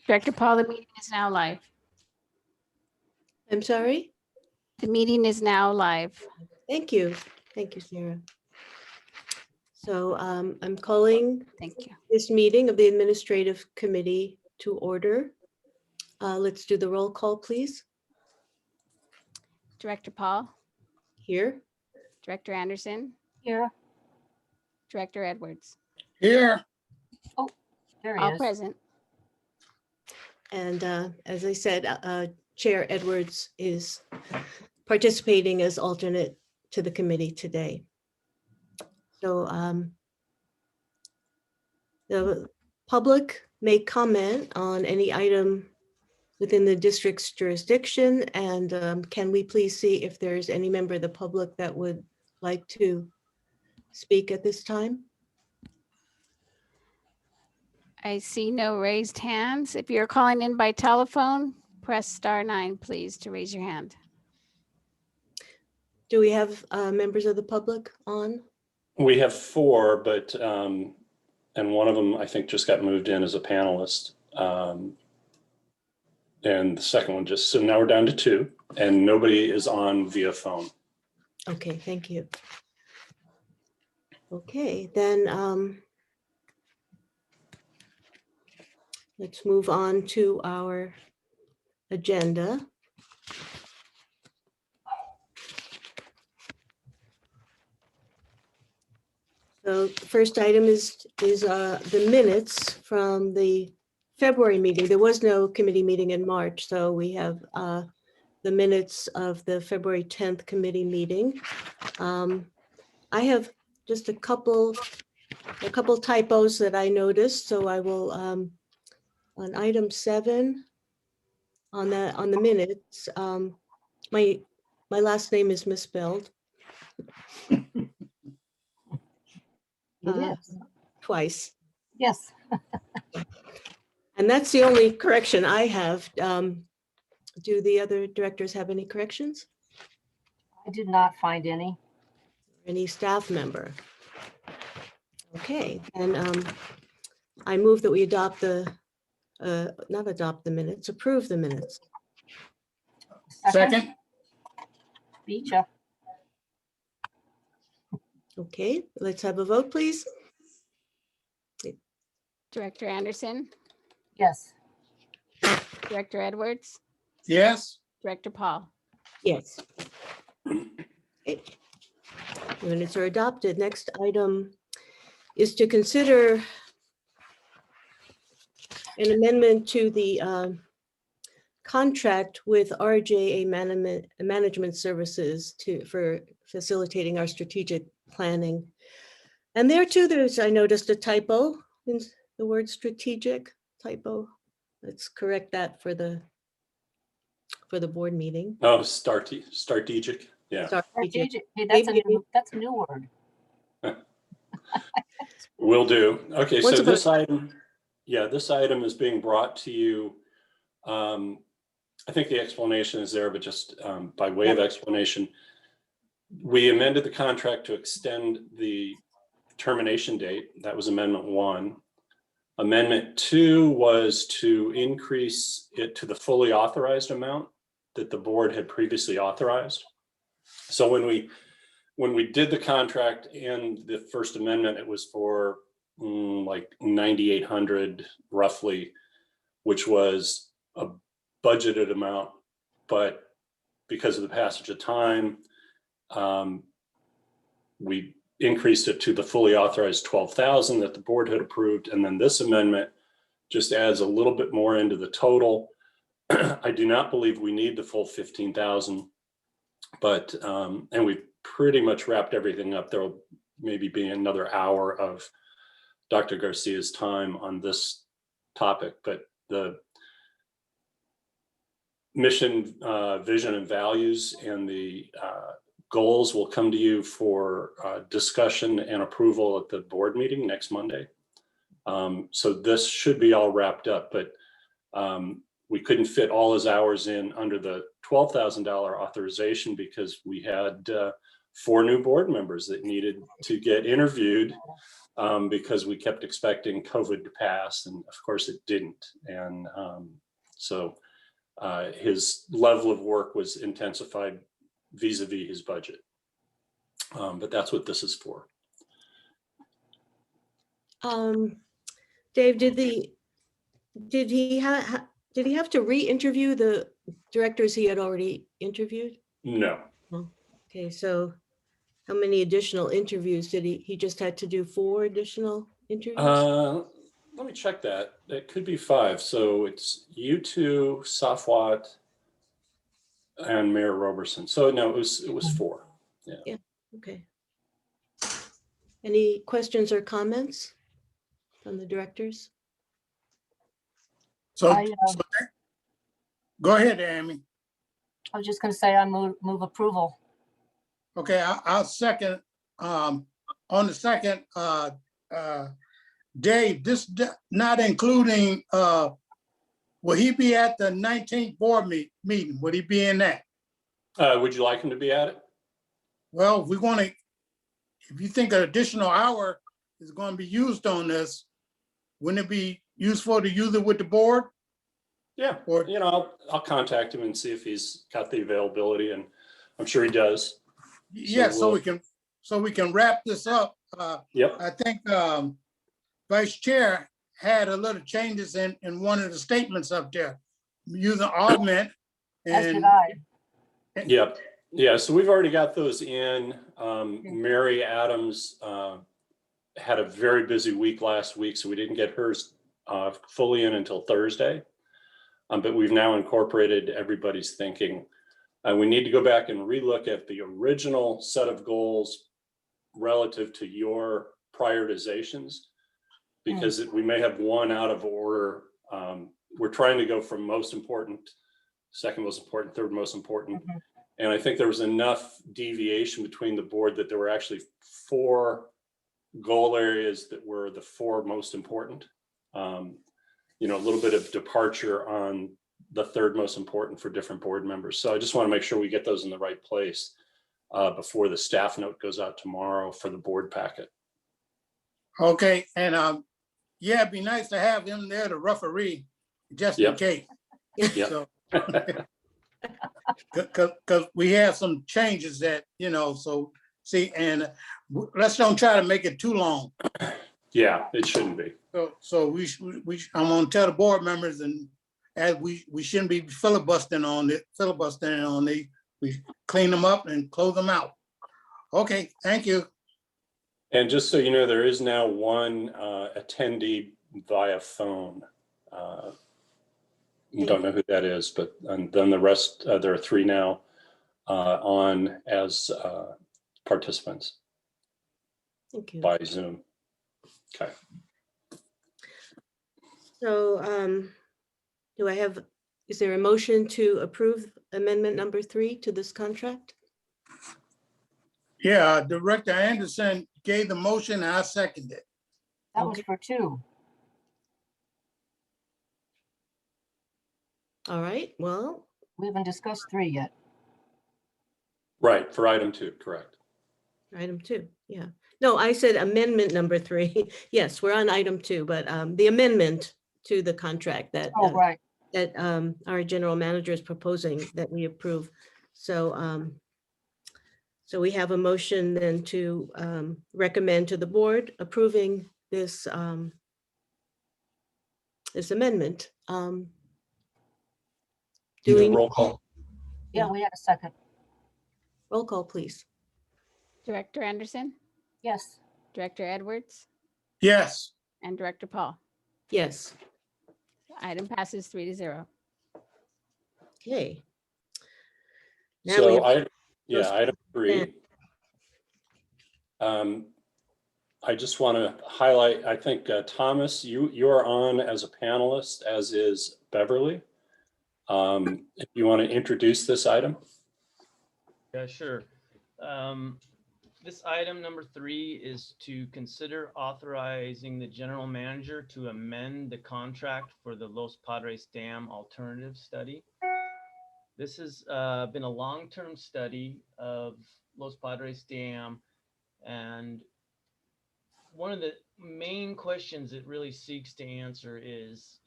Director Paul, the meeting is now live. I'm sorry? The meeting is now live. Thank you. Thank you, Sarah. So I'm calling Thank you. this meeting of the Administrative Committee to order. Let's do the roll call, please. Director Paul, Here. Director Anderson, Here. Director Edwards, Here, There he all is. present. And as I said, Chair Edwards is participating as alternate to the committee today. So the public may comment on any item within the district's jurisdiction. And can we please see if there's any member of the public that would like to speak at this time? I see no raised hands. If you're calling in by telephone, press *9, please, to raise your hand. Do we have members of the public on? we have four, but, and one of them, I think, just got moved in as a panelist. And the second one just, so now we're down to two, and nobody is on via phone. Okay, thank you. Okay, then let's move on to our agenda. So the first item is the minutes from the February meeting. There was no committee meeting in March, so we have the minutes of the February 10th committee meeting. I have just a couple typos that I noticed, so I will on item 7 on the minutes. My last name is misspelled It is. twice. Yes. And that's the only correction I have. Do the other directors have any corrections? I did not find any. Any staff member? Okay, and I move that we adopt not adopt the minutes, approve the minutes. Second, Beat ya. Okay, let's have a vote, please. Director Anderson, Yes. Director Edwards, yes, Director Paul. Yes. Okay. Minutes are adopted. Next item is to consider an amendment to the contract with RJA Management Services for facilitating our strategic planning. And there too, I noticed a typo in the word strategic typo. Let's correct that for the board meeting. oh, strategic, yeah, Strategic. Hey, Maybe- that's a new word. will do. Okay, What's so about- this item, yeah, this item is being brought to you. I think the explanation is there, but just by way of explanation, we amended the contract to extend the termination date. That was Amendment 1. Amendment 2 was to increase it to the fully authorized amount that the board had previously authorized. So when we did the contract in the first amendment, it was for like 9,800 roughly, which was a budgeted amount, but because of the passage of time, we increased it to the fully authorized 12,000 that the board had approved. And then this amendment just adds a little bit more into the total. I do not believe we need the full 15,000, but, and we've pretty much wrapped everything up. There will maybe be another hour of Dr. Garcia's time on this topic, but the mission, vision and values and the goals will come to you for discussion and approval at the board meeting next Monday. So this should be all wrapped up, but we couldn't fit all his hours in under the $12,000 authorization because we had 4 new board members that needed to get interviewed because we kept expecting COVID to pass, and of course it didn't. And so his level of work was intensified vis-a-vis his budget. But that's what this is for. Dave, did he have to re-interview the directors he had already interviewed? No. Okay, so how many additional interviews did he just had to do 4 additional interviews? Let me check that. It could be 5. So it's you 2, Safwat, and Mayor Roberson. So no, it was 4. Okay. Any questions or comments from the directors? So, I go ahead, Amy. was just going to say I move approval. Okay, I'll second. On the second, Dave, this not including, will he be at the 19th board meeting? Would he be in that? Would you like him to be at it? Well, if you think an additional hour is going to be used on this, wouldn't it be useful to use it with the board? Yeah, Or- I'll contact him and see if he's got the availability, and I'm sure he does. Yeah, so we'll- we can wrap this up. Yep. I think Vice Chair had a little changes in one of the statements up there, using augment. As did And I. Yep. Yeah, so we've already got those in. Mary Adams had a very busy week last week, so we didn't get hers fully in until Thursday. But we've now incorporated everybody's thinking. We need to go back and relook at the original set of goals relative to your prioritizations, because we may have one out of order. We're trying to go from most important, second most important, third most important. Mhm. And I think there was enough deviation between the board that there were actually 4 goal areas that were the 4 most important. A little bit of departure on the 3rd most important for different board members. So I just want to make sure we get those in the right place before the staff note goes out tomorrow for the board packet. okay, and yeah, it'd be nice to have him there to referee, just in Yep. case. Yep. So, Cause we have some changes that, so see, and let's don't try to make it too long. Yeah, it shouldn't be. So I'm gonna tell the board members, and as we shouldn't be filibustering on it, we clean them up and close them out. Okay, thank you. And just so you know, there is now 1 attendee via phone. Don't know who that is, but and then the rest, there are 3 now on as participants Thank you. by Zoom. Okay. So is there a motion to approve amendment number 3 to this contract? Yeah, Director Anderson gave the motion, and I seconded it. That was Okay. for 2. All right, well, We haven't discussed 3 yet. Right, for item 2, correct. item 2, yeah. No, I said amendment number 3. Yes, we're on item 2, but the amendment to the contract that Oh, right. that our general manager is proposing that we approve. So so we have a motion then to recommend to the board approving this this amendment. Do we Roll call. Yeah, we had a second. roll call, please? Director Anderson, Yes. Director Edwards, Yes, and Director Paul. Yes. Item passes 3-0. Okay. Now we So have- item 3. I just want to highlight, I think, Thomas, you are on as a panelist, as is Beverly. If you want to introduce this item. Yeah, sure. This item number 3 is to consider authorizing the general manager to amend the contract for the Los Padres Dam alternative study. This has been a long-term study of Los Padres Dam. And one of the main questions it really seeks to answer is,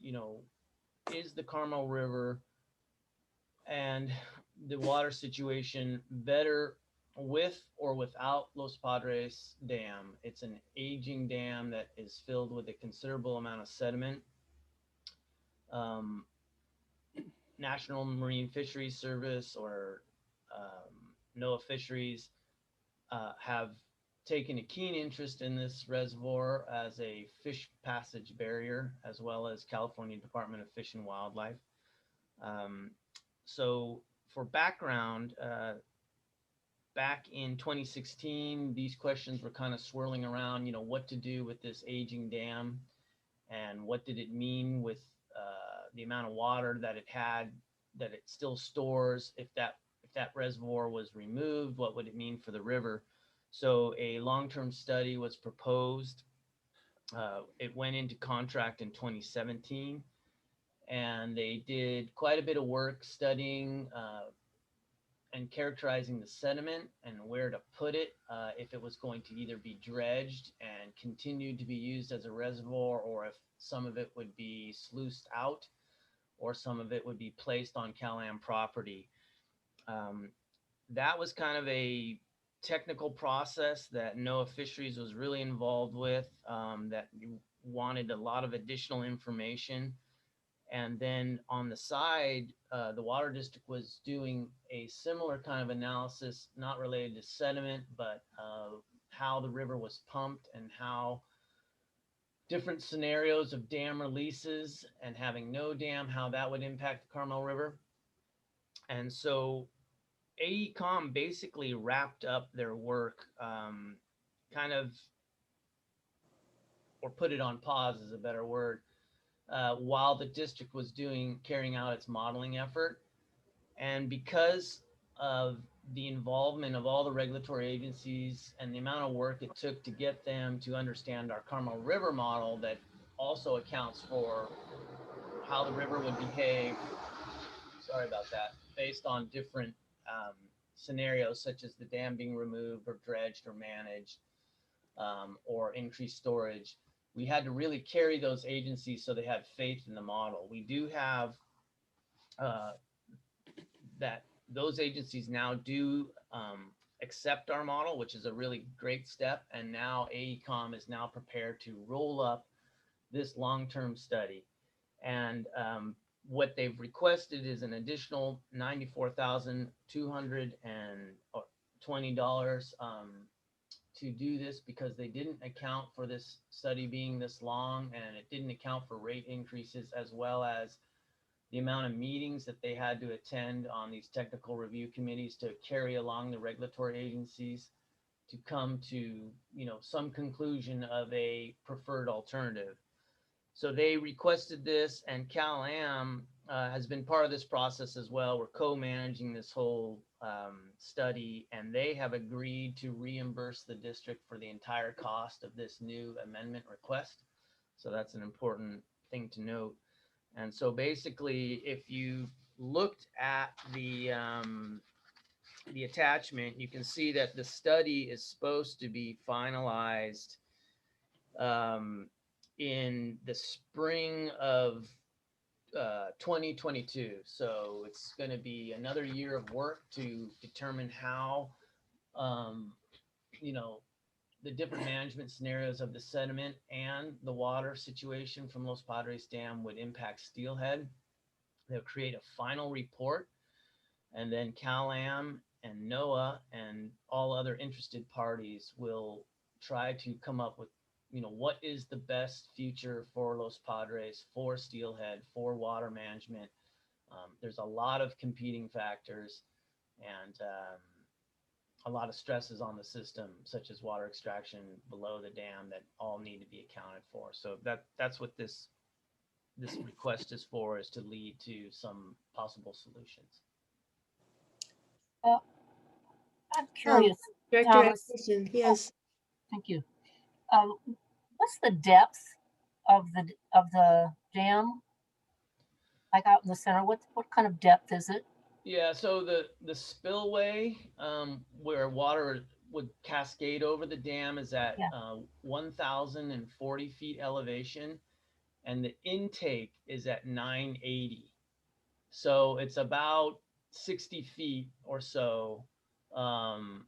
is the Carmel River and the water situation better with or without Los Padres Dam? It's an aging dam that is filled with a considerable amount of sediment. National Marine Fisheries Service or NOAA Fisheries have taken a keen interest in this reservoir as a fish passage barrier, as well as California Department of Fish and Wildlife. So for background, back in 2016, these questions were kind of swirling around, what to do with this aging dam and what did it mean with the amount of water that it had, that it still stores. If that reservoir was removed, what would it mean for the river? So a long-term study was proposed. It went into contract in 2017, and they did quite a bit of work studying and characterizing the sediment and where to put it, if it was going to either be dredged and continued to be used as a reservoir, or if some of it would be sluiced out, or some of it would be placed on Cal-Am property. That was kind of a technical process that NOAA Fisheries was really involved with, that wanted a lot of additional information. And then on the side, the Water District was doing a similar kind of analysis, not related to sediment, but how the river was pumped and how different scenarios of dam releases and having no dam, how that would impact the Carmel River. And so AECOM basically wrapped up their work, kind of, or put it on pause is a better word, while the district was carrying out its modeling effort. And because of the involvement of all the regulatory agencies and the amount of work it took to get them to understand our Carmel River model that also accounts for how the river would behave, sorry about that, based on different scenarios such as the dam being removed or dredged or managed, or increased storage, we had to really carry those agencies so they had faith in the model. We do have that those agencies now do accept our model, which is a really great step. And now AECOM is now prepared to roll up this long-term study. And what they've requested is an additional $94,220 to do this, because they didn't account for this study being this long, and it didn't account for rate increases, as well as the amount of meetings that they had to attend on these technical review committees to carry along the regulatory agencies to come to, some conclusion of a preferred alternative. So they requested this, and Cal-Am has been part of this process as well. We're co-managing this whole study, and they have agreed to reimburse the district for the entire cost of this new amendment request. So that's an important thing to note. And so basically, if you looked at the attachment, you can see that the study is supposed to be finalized in the spring of 2022. So it's going to be another year of work to determine how, the different management scenarios of the sediment and the water situation from Los Padres Dam would impact Steelhead. They'll create a final report, and then Cal-Am and NOAA and all other interested parties will try to come up with, what is the best future for Los Padres, for Steelhead, for water management. There's a lot of competing factors and a lot of stresses on the system, such as water extraction below the dam, that all need to be accounted for. So that's what this request is for, is to lead to some possible solutions. I'm curious. Director Thomas. Atkinson, yes. Thank you. What's the depth of the dam? Like out in the center, what kind of depth is it? Yeah, so the spillway, where water would cascade over the dam is at Yeah. 1,040 feet elevation, and the intake is at 980. So it's about 60 feet or so um,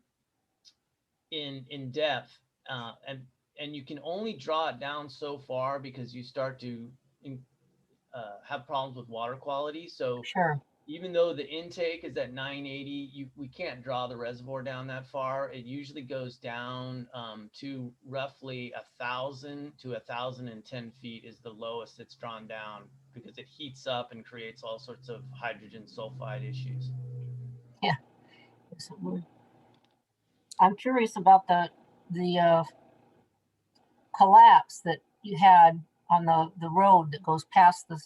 in depth, and you can only draw it down so far because you start to have problems with water quality. So Sure. even though the intake is at 980, we can't draw the reservoir down that far. It usually goes down to roughly 1,000 to 1,010 feet is the lowest it's drawn down because it heats up and creates all sorts of hydrogen sulfide issues. Yes, it would. I'm curious about the collapse that you had on the road that goes past the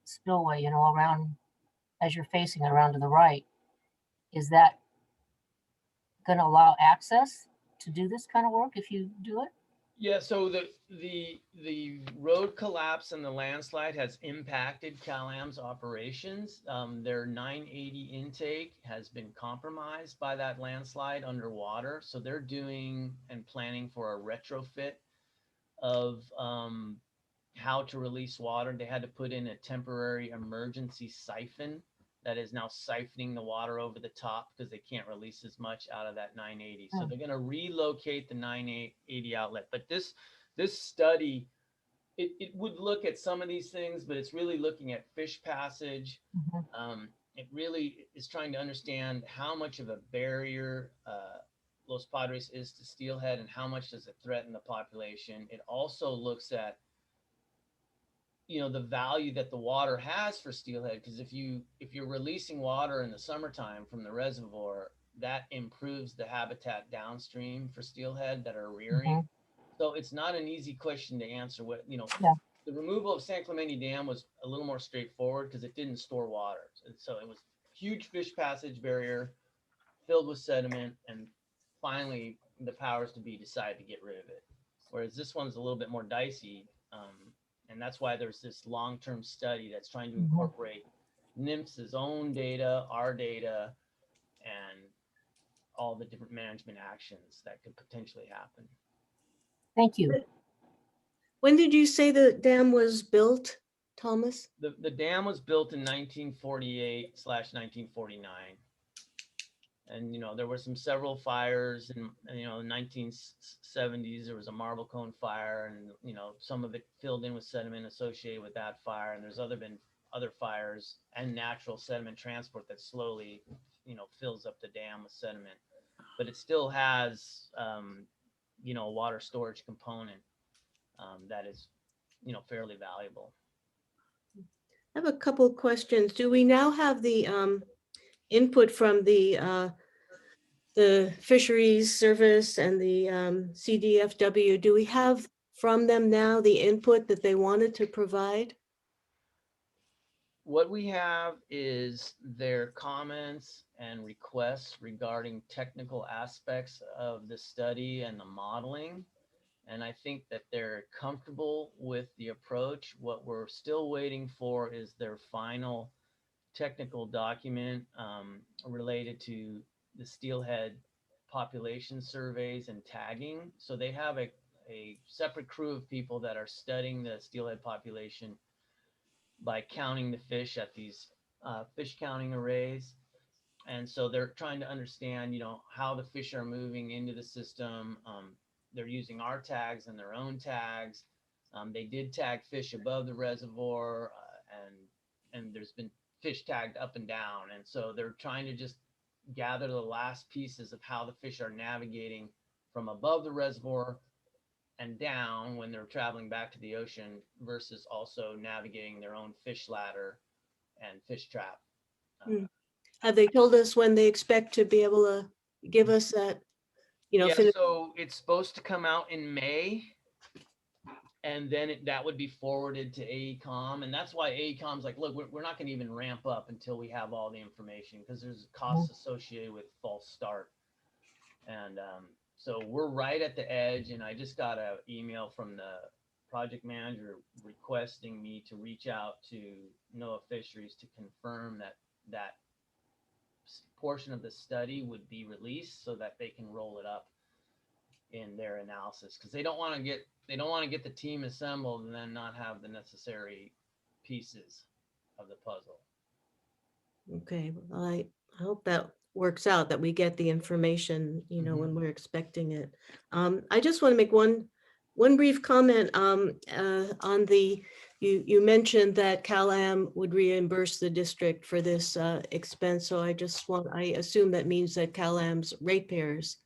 spillway, you know, around as you're facing it around to the right. Is that going to allow access to do this kind of work if you do it? Yeah, so the road collapse and the landslide has impacted CalAm's operations. Their 980 intake has been compromised by that landslide underwater. So they're doing and planning for a retrofit of how to release water. They had to put in a temporary emergency siphon that is now siphoning the water over the top because they can't release as much out of that 980. So they're going to relocate the 980 outlet. But this study, it would look at some of these things, but it's really looking at fish passage. It really is trying to understand how much of a barrier Los Padres is to steelhead and how much does it threaten the population. It also looks at the value that the water has for steelhead, because if you're releasing water in the summertime from the reservoir, that improves the habitat downstream for steelhead that are rearing. So it's not an easy question to answer. Yeah. The removal of San Clemente Dam was a little more straightforward because it didn't store water, so it was huge fish passage barrier filled with sediment, and finally the powers to be decided to get rid of it. Whereas this one's a little bit more dicey. And that's why there's this long-term study that's trying to incorporate NMFS's own data, our data, and all the different management actions that could potentially happen. Thank you. When did you say the dam was built, Thomas? The dam was built in 1948/1949. And, there were several fires in, the 1970s. There was a marble cone fire, and, some of it filled in with sediment associated with that fire. And there's been other fires and natural sediment transport that slowly, fills up the dam with sediment. But it still has, a water storage component that is, fairly valuable. I have a couple questions. Do we now have the input from the fisheries service and the CDFW? Do we have from them now the input that they wanted to provide? What we have is their comments and requests regarding technical aspects of the study and the modeling. And I think that they're comfortable with the approach. What we're still waiting for is their final technical document related to the steelhead population surveys and tagging. So they have a separate crew of people that are studying the steelhead population by counting the fish at these fish counting arrays. And so they're trying to understand, how the fish are moving into the system. They're using our tags and their own tags. They did tag fish above the reservoir, and there's been fish tagged up and down. And so they're trying to just gather the last pieces of how the fish are navigating from above the reservoir and down when they're traveling back to the ocean versus also navigating their own fish ladder and fish trap. Have they told us when they expect to be able to give us that, So it's supposed to come out in May, and then that would be forwarded to AECOM. And that's why AECOM's like, look, we're not going to even ramp up until we have all the information, because there's costs associated with false start. And so we're right at the edge, and I just got an email from the project manager requesting me to reach out to NOAA Fisheries to confirm that portion of the study would be released so that they can roll it up in their analysis, because they don't want to get the team assembled and then not have the necessary pieces of the puzzle. Okay, well, I hope that works out, that we get the information, when we're expecting it. I just want to make one brief comment on you mentioned that CalAm would reimburse the district for this expense. So I assume that means that CalAm's ratepayers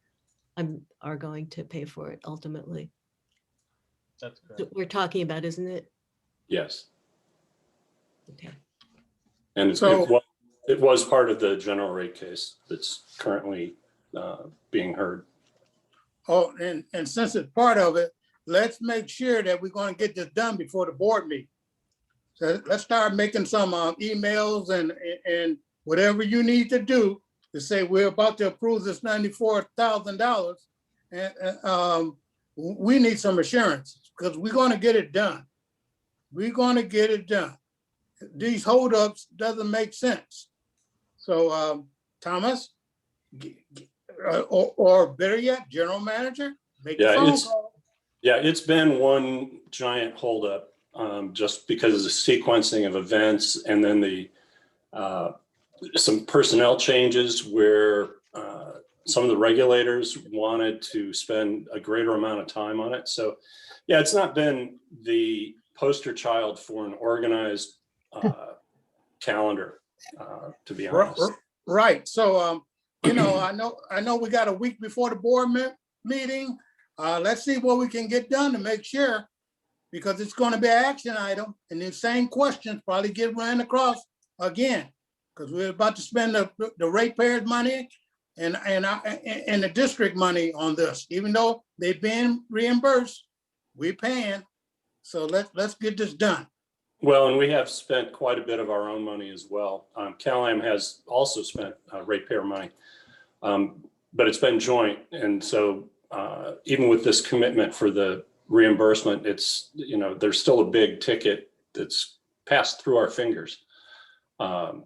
are going to pay for it ultimately. That's correct. We're talking about, isn't it? Yes. Okay. And So- it was part of the general rate case that's currently being heard. Oh, and since it's part of it, let's make sure that we're going to get this done before the board meeting. So let's start making some emails and whatever you need to do to say we're about to approve this $94,000. And we need some assurance because we're going to get it done. We're going to get it done. These holdups doesn't make sense. So Thomas, or better yet, general manager, make a Yeah, phone call. Yeah, it's been one giant holdup, just because of the sequencing of events and then the some personnel changes where some of the regulators wanted to spend a greater amount of time on it. So yeah, it's not been the poster child for an organized calendar, to be honest. Right, so, I know we got a week before the board meeting. Let's see what we can get done to make sure, because it's gonna be an action item, and the same questions probably get ran across again, because we're about to spend the ratepayers' money and the district money on this, even though they've been reimbursed, we're paying. So let's get this done. Well, and we have spent quite a bit of our own money as well. CalAm has also spent ratepayer money, but it's been joint. And so even with this commitment for the reimbursement, it's, there's still a big ticket that's passed through our fingers that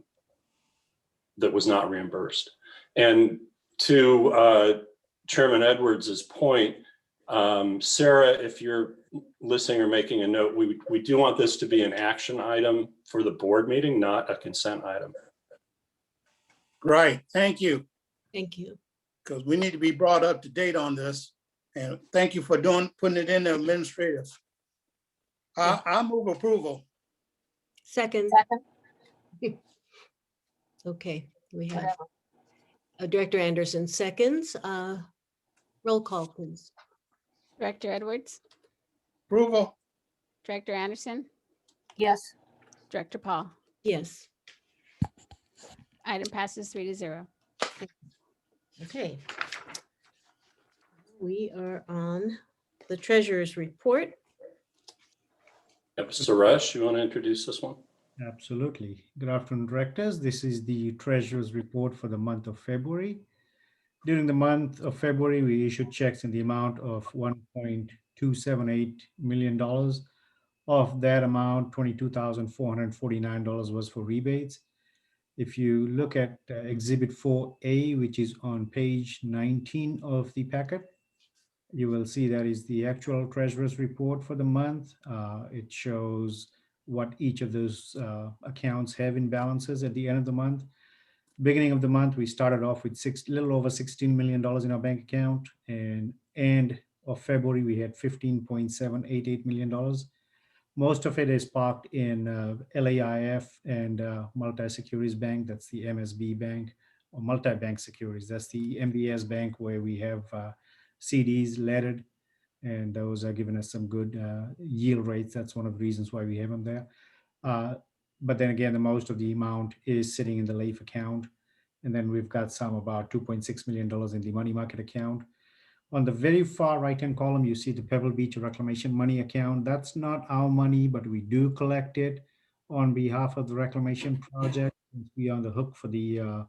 was not reimbursed. And to Chairman Edwards's point, Sarah, if you're listening or making a note, we do want this to be an action item for the board meeting, not a consent item. Right, thank you, Thank you. because we need to be brought up to date on this. And thank you for putting it in the administrative. I move approval. Second, Second, okay, we have whatever. Director Anderson seconds. Roll call, please. Director Edwards, Approval. Director Anderson, Yes, Director Paul. Yes, Item passes 3-0. okay. We are on the treasurer's report. Yep. Suresh, you want to introduce this one? Absolutely. Good afternoon, directors. This is the treasurer's report for the month of February. During the month of February, we issued checks in the amount of $1.278 million. Of that amount, $22,449 was for rebates. If you look at Exhibit 4A, which is on page 19 of the packet, you will see that is the actual treasurer's report for the month. It shows what each of those accounts have in balances at the end of the month. Beginning of the month, we started off with little over $16 million in our bank account, and end of February, we had $15.788 million. Most of it is parked in LAIF and Multi-Securities Bank. That's the MSB Bank, or Multi-Bank Securities. That's the MBS Bank, where we have CDs lettered, and those are giving us some good yield rates. That's one of the reasons why we have them there. But then again, the most of the amount is sitting in the LAIF account. And then we've got some about $2.6 million in the money market account. On the very far right-hand column, you see the Pebble Beach Reclamation Money Account. That's not our money, but we do collect it on behalf of the reclamation project. We are on the hook for the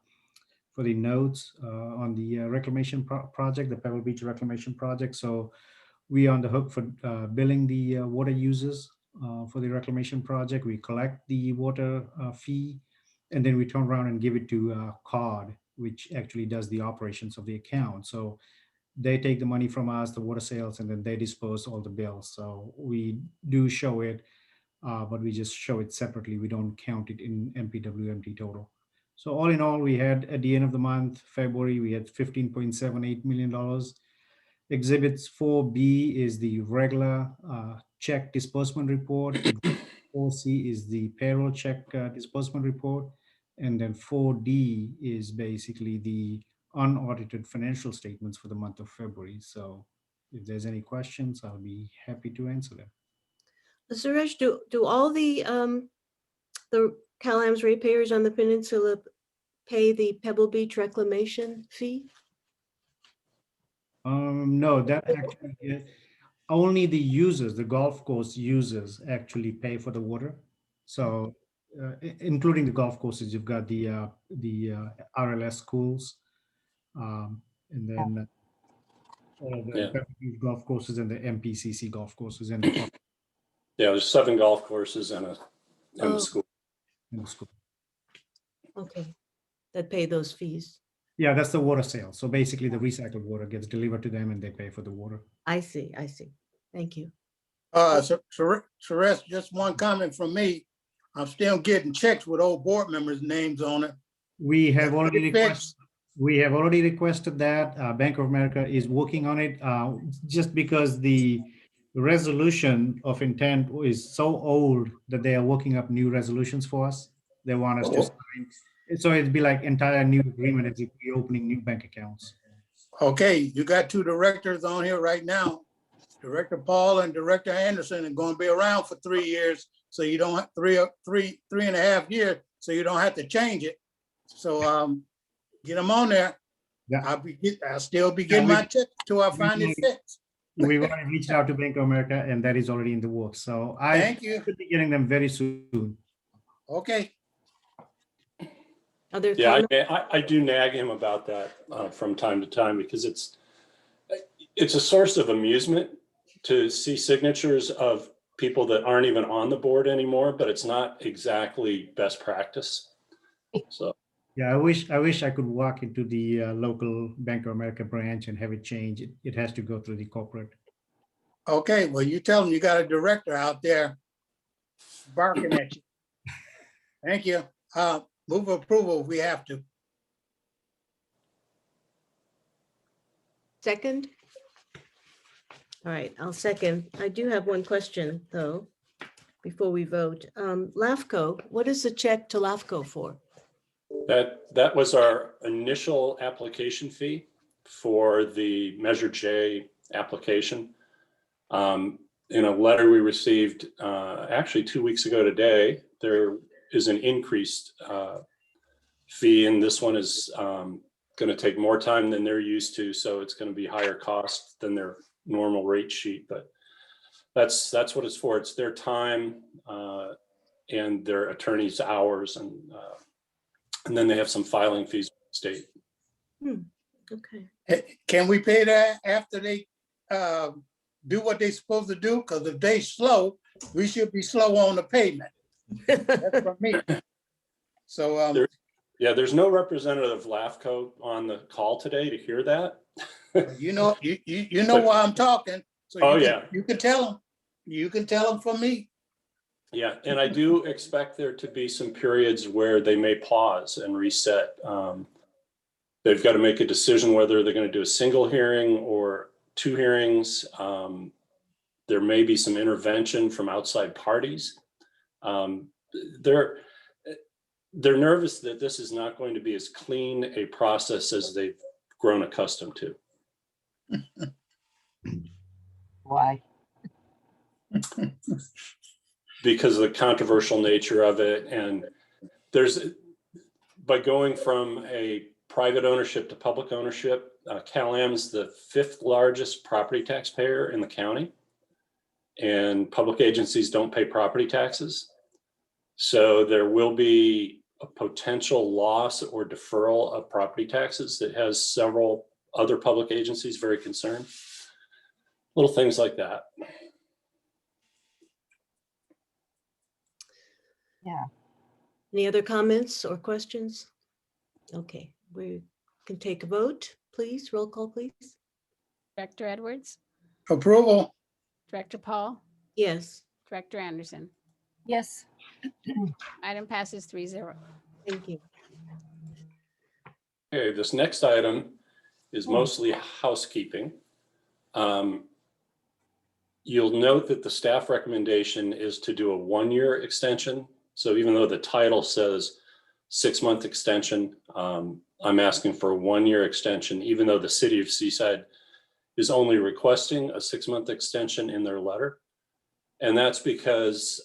notes on the reclamation project, the Pebble Beach Reclamation Project. So we are on the hook for billing the water users for the reclamation project. We collect the water fee and then we turn around and give it to COD, which actually does the operations of the account. So they take the money from us, the water sales, and then they dispose all the bills. So we do show it, but we just show it separately. We don't count it in MPWMT total. So all in all, we had at the end of the month, February, we had $15.78 million. Exhibits 4B is the regular check disbursement report. Exhibit 4C is the payroll check disbursement report. And then 4D is basically the unaudited financial statements for the month of February. So if there's any questions, I'll be happy to answer them. Suresh, do all the CalAM's ratepayers on the peninsula pay the Pebble Beach reclamation fee? No, that actually, only the users, the golf course users actually pay for the water. So including the golf courses, you've got the RLS schools, and then all of the Yeah. Pebble Beach golf courses and the MPCC golf courses and the Yeah, there's 7 golf courses and a Oh. school. school. Okay, that pay those fees. Yeah, that's the water sale. So basically the recycled water gets delivered to them and they pay for the water. I see. Thank you. Suresh, just one comment from me. I'm still getting checks with old board members' names on it. We have already Fix. requested that. Bank of America is working on it, just because the resolution of intent is so old that they are working up new resolutions for us. They want us to sign. So it'd be like entire new agreement as if we're opening new bank accounts. Okay, you got 2 directors on here right now. Director Paul and Director Anderson are going to be around for 3 years. So you don't have three and a half years. So you don't have to change it. So get them on there. Yeah. I'll still be getting my check till I find it fixed. We've already reached out to Bank of America and that is already in the works. So I Thank you. should be getting them very soon. Okay. Are there Yeah, comments? I do nag him about that from time to time because it's a source of amusement to see signatures of people that aren't even on the board anymore, but it's not exactly best practice. So Yeah, I wish I could walk into the local Bank of America branch and have it change. It has to go through the corporate. Okay, well, you tell them you got a director out there barking at you. Thank you. Move approval if we have to. Second? All right, I'll second. I do have one question, though, before we vote. LAFCO, what is the check to LAFCO for? that was our initial application fee for the Measure J application. In a letter we received actually 2 weeks ago today, there is an increased fee, and this one is going to take more time than they're used to, so it's going to be higher cost than their normal rate sheet. But that's what it's for. It's their time and their attorney's hours, and then they have some filing fees with the state. Okay. Can we pay that after they do what they're supposed to do? Because if they slow, we should be slow on the payment. That's for me. So Yeah, there's no representative of LAFCO on the call today to hear that. you know why I'm talking. So Oh, you yeah. you can tell them. You can tell them from me. Yeah, and I do expect there to be some periods where they may pause and reset. They've got to make a decision whether they're going to do a single hearing or 2 hearings. There may be some intervention from outside parties. They're nervous that this is not going to be as clean a process as they've grown accustomed to. Why? Because of the controversial nature of it. And by going from a private ownership to public ownership, CalAM's the 5th largest property taxpayer in the county, and public agencies don't pay property taxes. So there will be a potential loss or deferral of property taxes that has several other public agencies very concerned. Little things like that. Any other comments or questions? Okay, we can take a vote, please. Roll call, please. Director Edwards, Approval. Director Paul, Yes, Director Anderson. Yes. Item passes 3-0. thank you. Okay, this next item is mostly housekeeping. You'll note that the staff recommendation is to do a 1-year extension. So even though the title says 6-month extension, I'm asking for a 1-year extension, even though the city of Seaside is only requesting a 6-month extension in their letter. And that's because,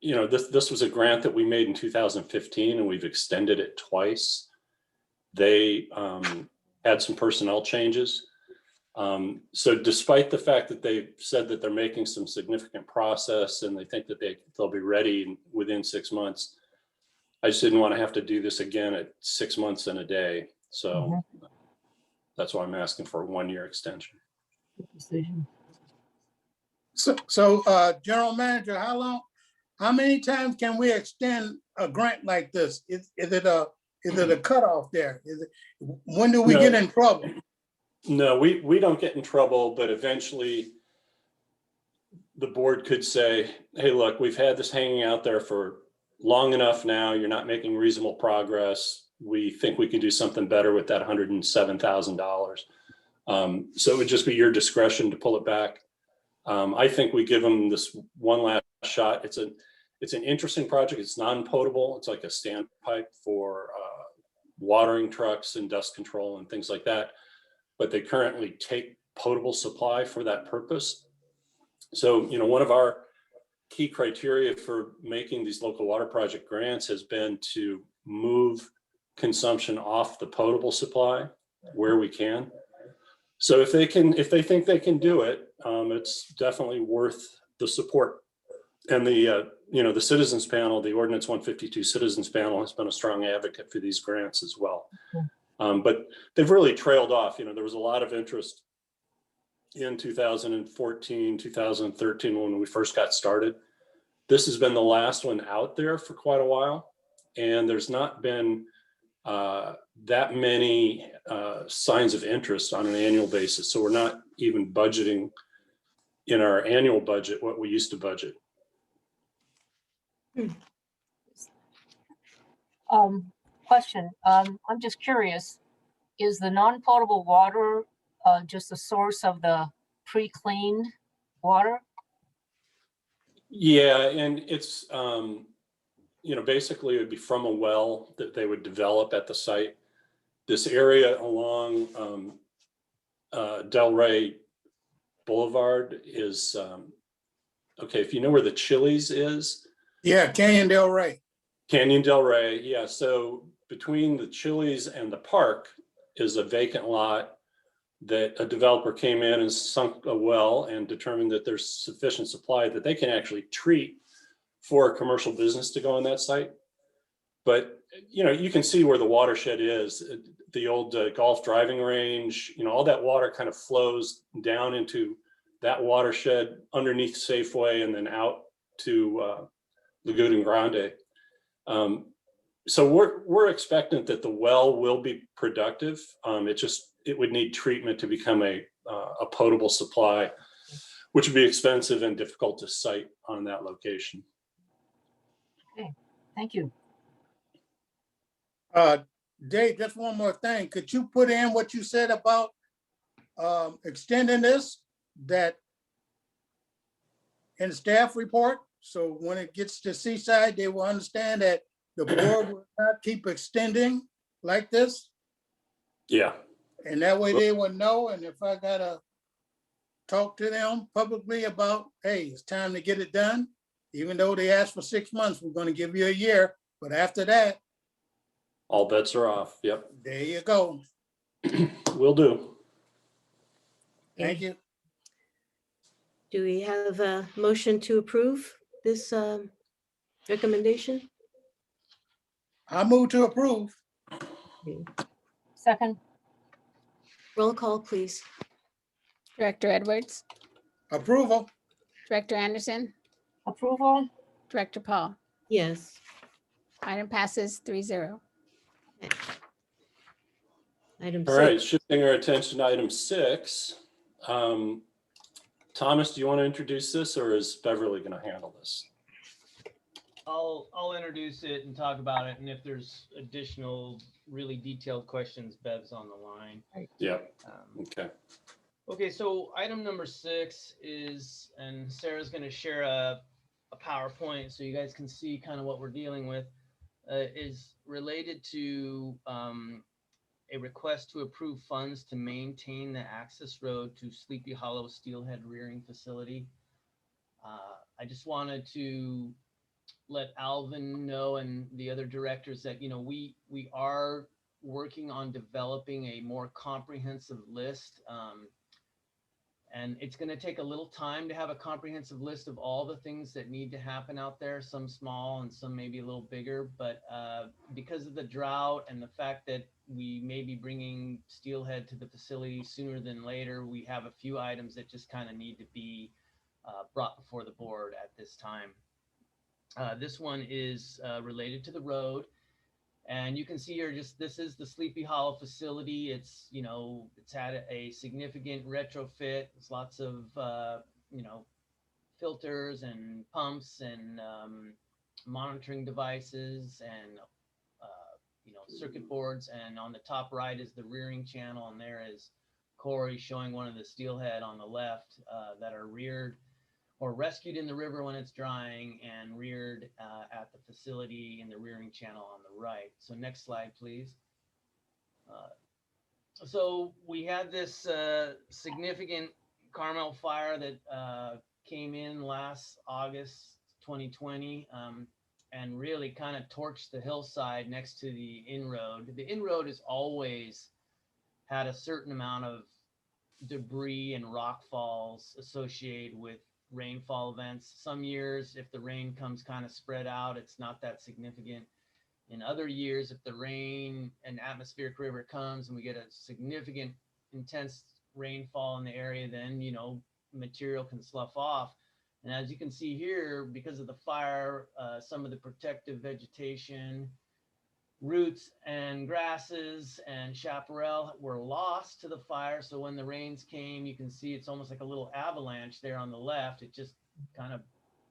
this was a grant that we made in 2015 and we've extended it twice. They had some personnel changes. So despite the fact that they've said that they're making some significant process and they think that they'll be ready within 6 months, I just didn't want to have to do this again at 6 months and a day. So that's why I'm asking for a 1-year extension. Decision. So, General Manager, how many times can we extend a grant like this? Is it a cutoff there? When do we No. get in trouble? No, we don't get in trouble, but eventually the board could say, hey, look, we've had this hanging out there for long enough now. You're not making reasonable progress. We think we can do something better with that $107,000. So it would just be your discretion to pull it back. I think we give them this one last shot. It's an interesting project. It's non-potable. It's like a standpipe for watering trucks and dust control and things like that. But they currently take potable supply for that purpose. So, one of our key criteria for making these local water project grants has been to move consumption off the potable supply where we can. So if they think they can do it, it's definitely worth the support. And the citizens panel, the Ordinance 152 Citizens Panel has been a strong advocate for these grants as well. But they've really trailed off. There was a lot of interest in 2014, 2013 when we first got started. This has been the last one out there for quite a while. And there's not been that many signs of interest on an annual basis. So we're not even budgeting in our annual budget what we used to budget. Question, I'm just curious, is the non-potable water just a source of the pre-cleaned water? Yeah, and it's, basically it would be from a well that they would develop at the site. This area along Delray Boulevard is, okay, if you know where the Chili's is. Yeah, Canyon Del Rey. Canyon Del Rey, yeah. So between the Chili's and the park is a vacant lot that a developer came in and sunk a well and determined that there's sufficient supply that they can actually treat for a commercial business to go on that site. But, you can see where the watershed is, the old golf driving range, all that water kind of flows down into that watershed underneath Safeway and then out to Laguna Grande. So we're expectant that the well will be productive. It would need treatment to become a potable supply, which would be expensive and difficult to site on that location. Okay, thank you. Dave, just one more thing. Could you put in what you said about extending this, that in the staff report? So when it gets to Seaside, they will understand that the board will not keep extending like this. Yeah. And that way they will know. And if I gotta talk to them publicly about, hey, it's time to get it done, even though they asked for 6 months, we're gonna give you a year. But after that, All bets are off. Yep. there you go. Will do. Thank you. Do we have a motion to approve this recommendation? I move to approve. Second, Roll call, please. Director Edwards, Approval. Director Anderson, approval? Director Paul. Yes. Item passes 3-0. Item All right, 6. shifting our attention to item 6. Thomas, do you want to introduce this, or is Beverly going to handle this? I'll introduce it and talk about it, and if there's additional really detailed questions, Bev's on the line. Yeah, Um, okay. Okay, so item number 6 is, and Sarah's going to share a PowerPoint so you guys can see kind of what we're dealing with, is related to a request to approve funds to maintain the access road to Sleepy Hollow Steelhead Rearing Facility. I just wanted to let Alvin know and the other directors that, you know, we are working on developing a more comprehensive list. And it's going to take a little time to have a comprehensive list of all the things that need to happen out there, some small and some maybe a little bigger. But because of the drought and the fact that we may be bringing steelhead to the facility sooner than later, we have a few items that just kind of need to be brought before the board at this time. This one is related to the road. And you can see here, just this is the Sleepy Hollow facility. It's, you know, it's had a significant retrofit. There's lots of, you know, filters and pumps and monitoring devices and, you know, circuit boards. And on the top right is the rearing channel. And there is Corey showing one of the steelhead on the left that are reared or rescued in the river when it's drying and reared at the facility in the rearing channel on the right. So next slide, please. So we had this significant Carmel fire that came in last August 2020 and really kind of torched the hillside next to the inroad. The inroad has always had a certain amount of debris and rock falls associated with rainfall events. Some years, if the rain comes kind of spread out, it's not that significant. In other years, if the rain and atmospheric river comes and we get a significant intense rainfall in the area, then, you know, material can slough off. And as you can see here, because of the fire, some of the protective vegetation, roots and grasses and chaparral were lost to the fire. So when the rains came, you can see it's almost like a little avalanche there on the left. It just kind of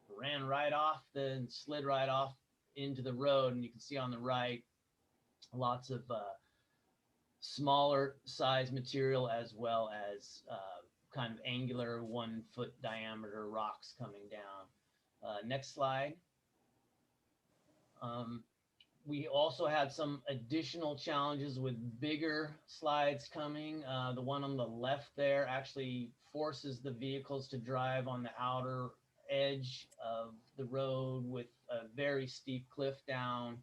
ran right off and slid right off into the road. And you can see on the right, lots of smaller size material as well as kind of angular 1 foot diameter rocks coming down. Next slide. We also had some additional challenges with bigger slides coming. The one on the left there actually forces the vehicles to drive on the outer edge of the road with a very steep cliff down.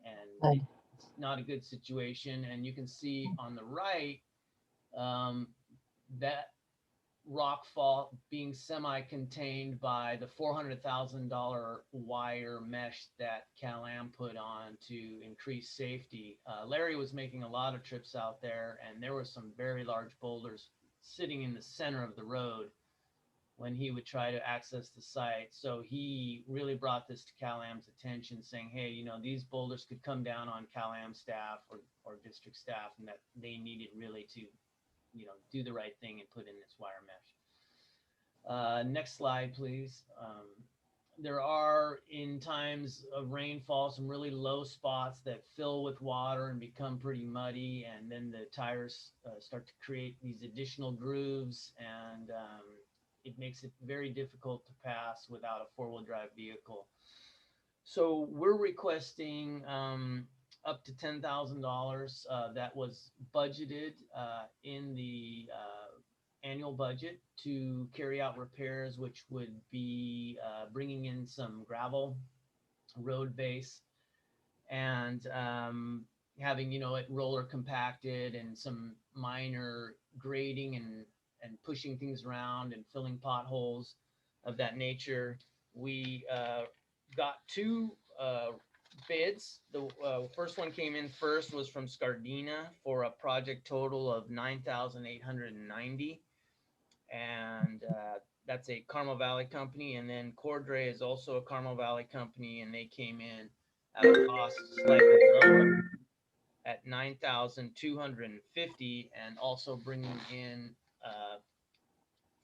And it's not a good situation. And you can see on the right, that rock fall being semi-contained by the $400,000 wire mesh that Cal-Am put on to increase safety. Larry was making a lot of trips out there, and there were some very large boulders sitting in the center of the road when he would try to access the site. So he really brought this to Cal-Am's attention, saying, hey, you know, these boulders could come down on Cal-Am staff or district staff, and that they needed really to, you know, do the right thing and put in this wire mesh. Next slide, please. There are, in times of rainfall, some really low spots that fill with water and become pretty muddy, and then the tires start to create these additional grooves, and it makes it very difficult to pass without a four-wheel drive vehicle. So we're requesting up to $10,000 that was budgeted in the annual budget to carry out repairs, which would be bringing in some gravel road base and having, you know, it roller compacted and some minor grading and pushing things around and filling potholes of that nature. We got 2 bids. The first one came in first was from Scardina for a project total of $9,890. And that's a Carmel Valley company, and then Cordray is also a Carmel Valley company, and they came in at a cost slightly lower at 9,250, and also bringing in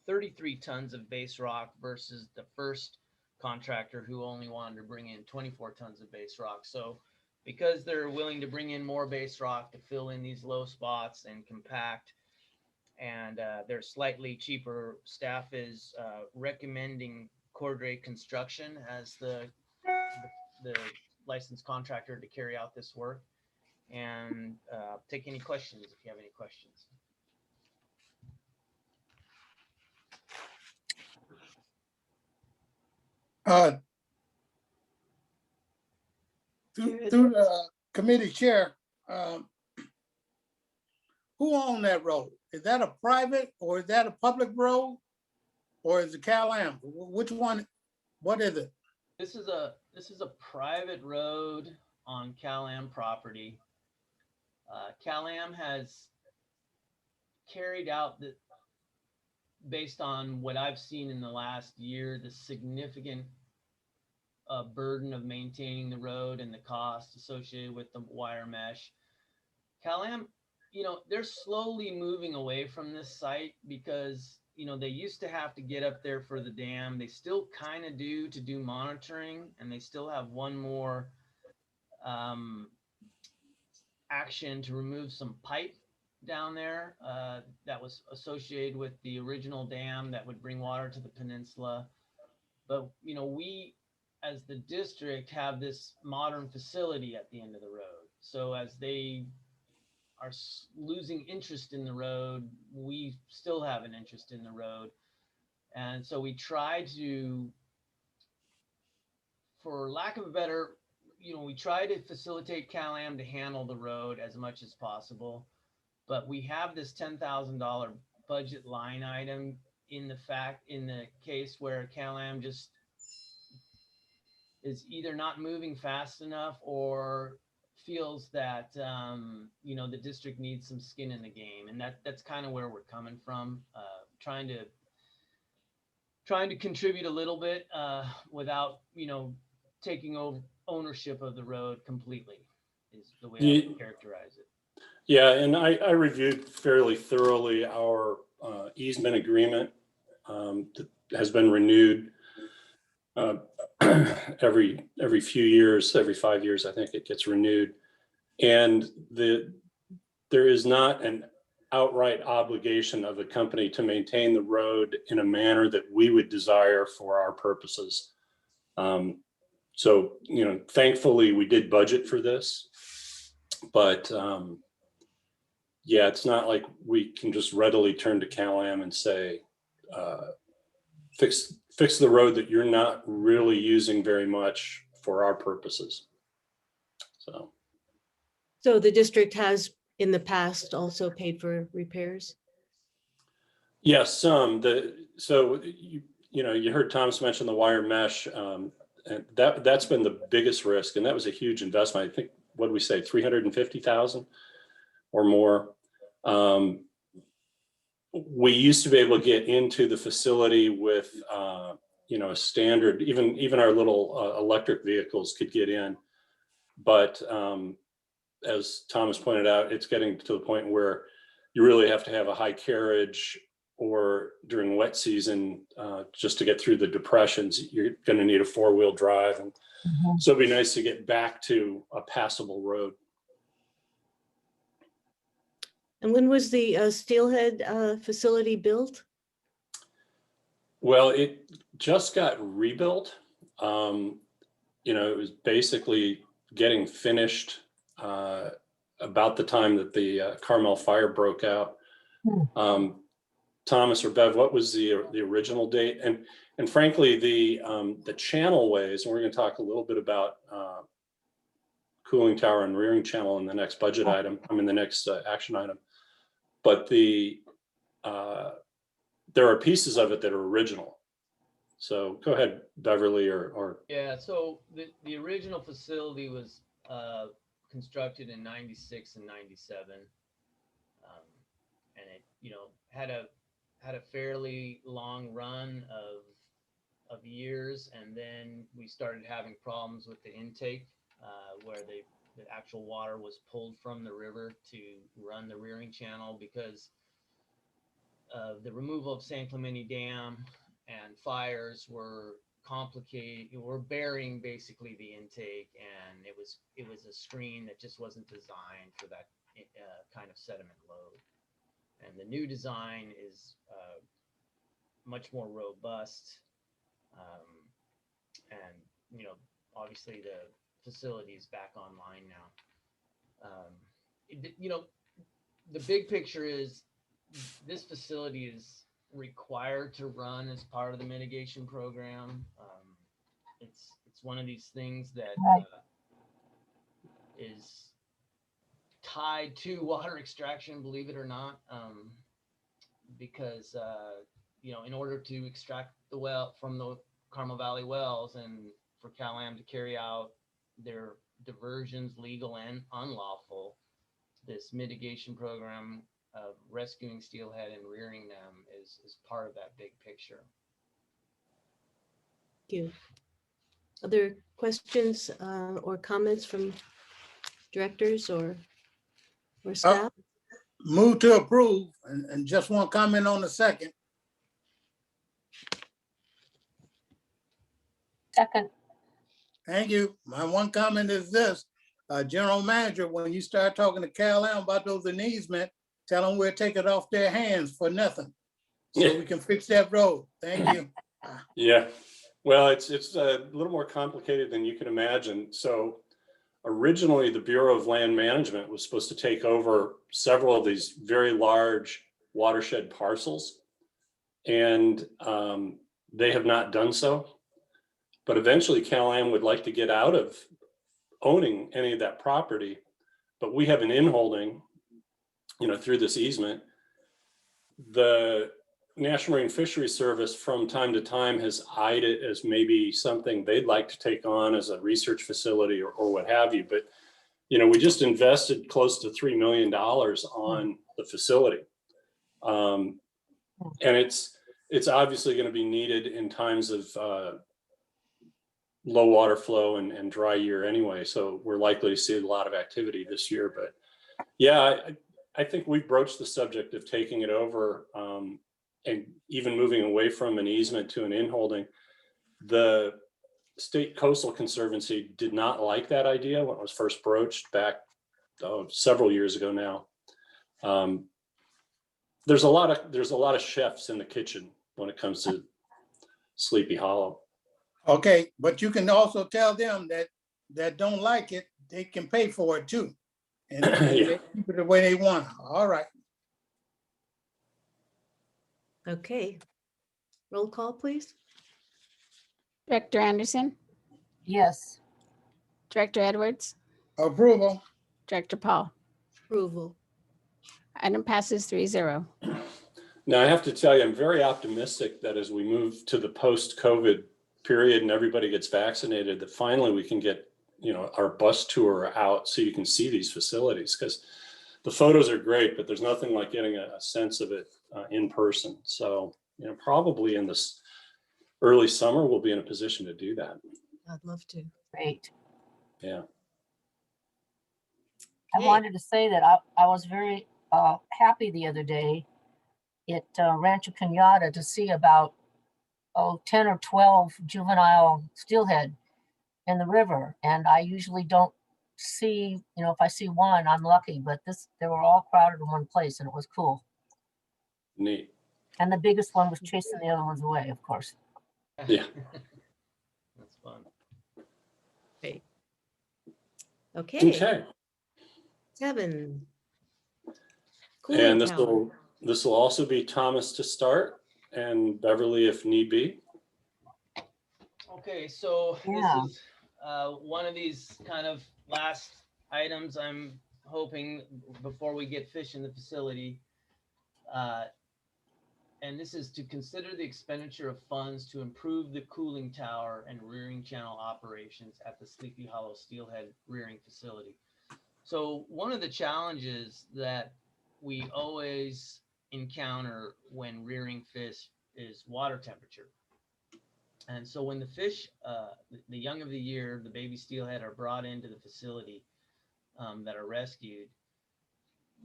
33 tons of base rock versus the first contractor who only wanted to bring in 24 tons of base rock. So because they're willing to bring in more base rock to fill in these low spots and compact, and they're slightly cheaper, staff is recommending Cordray Construction as the licensed contractor to carry out this work. And take any questions if you have any questions. Through the committee chair, who owned that road? Is that a private or is that a public road? Or is it Cal-Am? Which one? What is it? This is a private road on Cal-Am property. Cal-Am has carried out the, based on what I've seen in the last year, the significant burden of maintaining the road and the cost associated with the wire mesh. Cal-Am, you know, they're slowly moving away from this site because, you know, they used to have to get up there for the dam. They still kind of do to do monitoring, and they still have one more action to remove some pipe down there that was associated with the original dam that would bring water to the peninsula. But, you know, we as the district have this modern facility at the end of the road. So as they are losing interest in the road, we still have an interest in the road. And so we try to, for lack of a better, you know, we try to facilitate Cal-Am to handle the road as much as possible. But we have this $10,000 budget line item in the case where Cal-Am just is either not moving fast enough or feels that you know, the district needs some skin in the game, and that's kind of where we're coming from, trying to contribute a little bit without, you know, taking over ownership of the road completely is the way I would characterize it. Yeah, and I reviewed fairly thoroughly our easement agreement that has been renewed every few years, every 5 years, I think it gets renewed. And there is not an outright obligation of the company to maintain the road in a manner that we would desire for our purposes. So, you know, thankfully we did budget for this, but yeah, it's not like we can just readily turn to Cal-Am and say, fix the road that you're not really using very much for our purposes. So the district has in the past also paid for repairs? Yes, some. So you know, you heard Thomas mention the wire mesh, and that's been the biggest risk, and that was a huge investment. I think, what did we say, 350,000 or more. We used to be able to get into the facility with you know, a standard, even our little electric vehicles could get in, but as Thomas pointed out, it's getting to the point where you really have to have a high carriage, or during wet season, just to get through the depressions, you're going to need a 4-wheel drive. And so it'd be nice to get back to a passable road. And when was the Steelhead facility built? Well, it just got rebuilt. You know, it was basically getting finished about the time that the Carmel fire broke out. Thomas or Bev, what was the original date? And frankly, the channel ways, and we're going to talk a little bit about cooling tower and rearing channel in the next budget item, the next action item. But there are pieces of it that are original. So go ahead, Beverly, or Yeah, so the original facility was constructed in 96 and 97. And it, you know, had a had a fairly long run of years, and then we started having problems with the intake, where the actual water was pulled from the river to run the rearing channel because of the removal of San Clemente Dam, and fires were burying basically the intake, and it was a screen that just wasn't designed for that kind of sediment load. And the new design is much more robust, and obviously the facility is back online now. The big picture is this facility is required to run as part of the mitigation program. It's one of these things that Right. is tied to water extraction, believe it or not, because in order to extract the well from the Carmel Valley wells, and for Cal-Am to carry out their diversions, legal and unlawful, this mitigation program of rescuing steelhead and rearing them is part of that big picture. Thank you. Other questions or comments from directors or staff? Move to approve, and just one comment on the second. Second, Thank you. My one comment is this, General Manager, when you start talking to Cal-Am about those in easement, tell them we'll take it off their hands for nothing. So we can fix that road. Thank you. Yeah, well, it's a little more complicated than you can imagine. So originally, the Bureau of Land Management was supposed to take over several of these very large watershed parcels, and they have not done so. But eventually, Cal-Am would like to get out of owning any of that property, but we have an inholding, through this easement. The National Marine Fisheries Service from time to time has eyed it as maybe something they'd like to take on as a research facility or what have you. But, we just invested close to $3 million on the facility. And it's obviously going to be needed in times of low water flow and dry year anyway. So we're likely to see a lot of activity this year. But yeah, I think we've broached the subject of taking it over, and even moving away from an easement to an inholding. The State Coastal Conservancy did not like that idea when it was first broached back several years ago now. There's a lot of chefs in the kitchen when it comes to Sleepy Hollow. Okay, but you can also tell them that don't like it, they can pay for it too. And Yeah. they keep it the way they want. All right. Okay. Roll call, please. Director Anderson, yes. Director Edwards, Approval. Director Paul. Approval. Item passes 3-0. Now, I have to tell you, I'm very optimistic that as we move to the post-COVID period and everybody gets vaccinated, that finally we can get, our bus tour out so you can see these facilities, because the photos are great, but there's nothing like getting a sense of it in person. So, probably in this early summer, we'll be in a position to do that. I'd love to. Great. Yeah. I Okay. wanted to say that I was very happy the other day at Rancho Cañada to see about 10 or 12 juvenile steelhead in the river. And I usually don't see, if I see one, I'm lucky, but they were all crowded in one place, and it was cool. Neat. And the biggest one was chasing the other ones away, of course. Yeah. That's fun. Okay. Okay. 7. And Cooling this tower. will also be Thomas to start, and Beverly if need be. Okay, so Yeah. this is one of these kind of last items I'm hoping before we get fish in the facility. And this is to consider the expenditure of funds to improve the cooling tower and rearing channel operations at the Sleepy Hollow Steelhead rearing facility. So one of the challenges that we always encounter when rearing fish is water temperature. And so when the fish, the young of the year, the baby steelhead are brought into the facility that are rescued,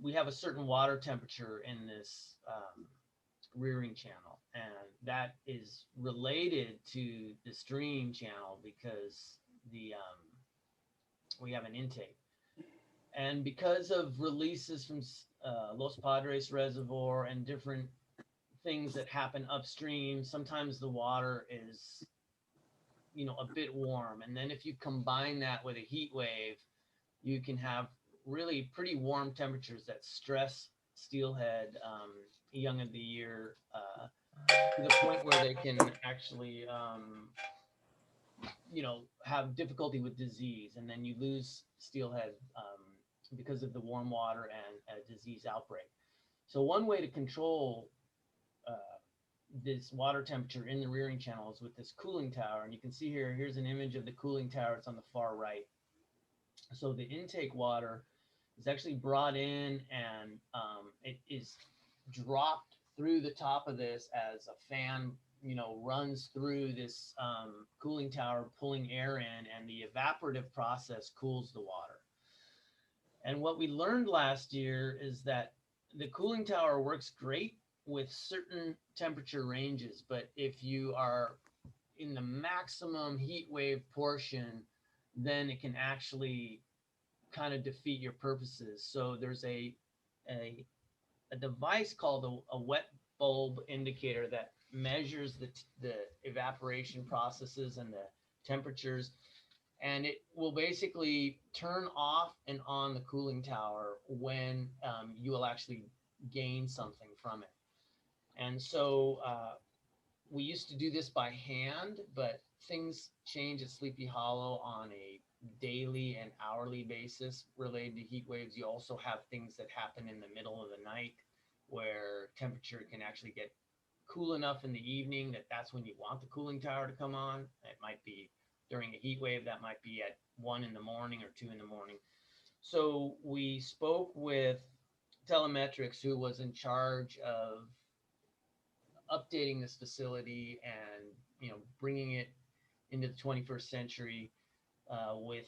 we have a certain water temperature in this rearing channel, and that is related to the stream channel because we have an intake. And because of releases from Los Padres Reservoir and different things that happen upstream, sometimes the water is, a bit warm. And then if you combine that with a heat wave, you can have really pretty warm temperatures that stress steelhead young of the year to the point where they can actually, have difficulty with disease. And then you lose steelhead because of the warm water and a disease outbreak. So one way to control this water temperature in the rearing channel is with this cooling tower. And you can see here's an image of the cooling tower. It's on the far right. So the intake water is actually brought in and it is dropped through the top of this as a fan, runs through this cooling tower, pulling air in, and the evaporative process cools the water. And what we learned last year is that the cooling tower works great with certain temperature ranges, but if you are in the maximum heat wave portion, then it can actually kind of defeat your purposes. So there's a device called a wet bulb indicator that measures the evaporation processes and the temperatures, and it will basically turn off and on the cooling tower when you will actually gain something from it. And so we used to do this by hand, but things change at Sleepy Hollow on a daily and hourly basis related to heat waves. You also have things that happen in the middle of the night where temperature can actually get cool enough in the evening that's when you want the cooling tower to come on. It might be during a heat wave, that might be at 1 in the morning or 2 in the morning. So we spoke with Telemetrics, who was in charge of updating this facility and bringing it into the 21st century with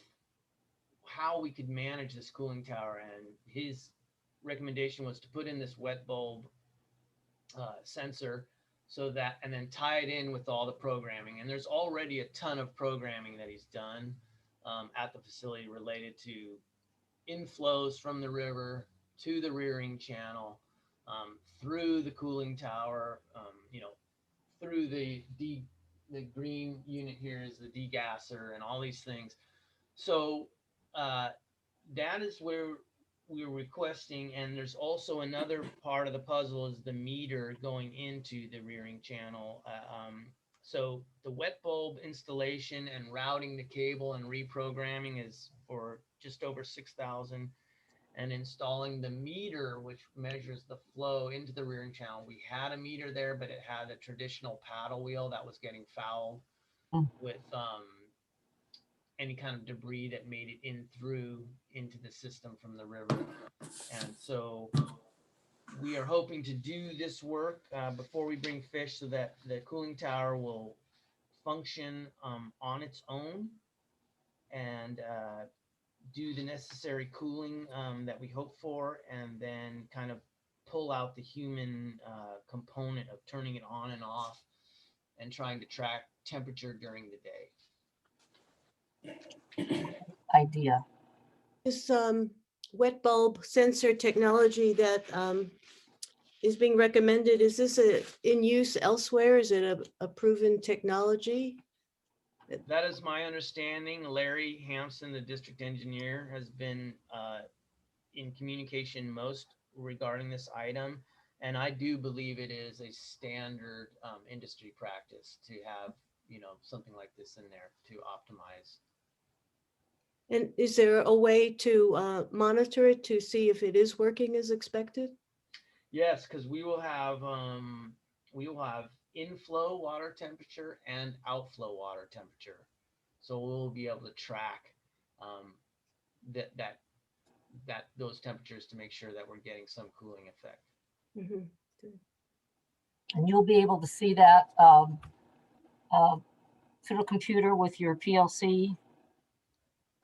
how we could manage this cooling tower. And his recommendation was to put in this wet bulb sensor so that, and then tie it in with all the programming. And there's already a ton of programming that he's done at the facility related to inflows from the river to the rearing channel, through the cooling tower, through the green unit here is the degasser and all these things. So that is where we're requesting. And there's also another part of the puzzle is the meter going into the rearing channel. So the wet bulb installation and routing the cable and reprogramming is for just over $6,000. And installing the meter, which measures the flow into the rearing channel. We had a meter there, but it had a traditional paddle wheel that was getting fouled with any kind of debris that made it into the system from the river. And so we are hoping to do this work before we bring fish so that the cooling tower will function on its own and do the necessary cooling that we hope for, and then kind of pull out the human component of turning it on and off and trying to track temperature during the day. Idea. This wet bulb sensor technology that is being recommended, is this in use elsewhere? Is it a proven technology? That is my understanding. Larry Hampson, the district engineer, has been in communication most regarding this item. And I do believe it is a standard industry practice to have, something like this in there to optimize. And is there a way to monitor it to see if it is working as expected? Yes, because we will have inflow water temperature and outflow water temperature. So we'll be able to track those temperatures to make sure that we're getting some cooling effect. Mhm. And you'll be able to see that through a computer with your PLC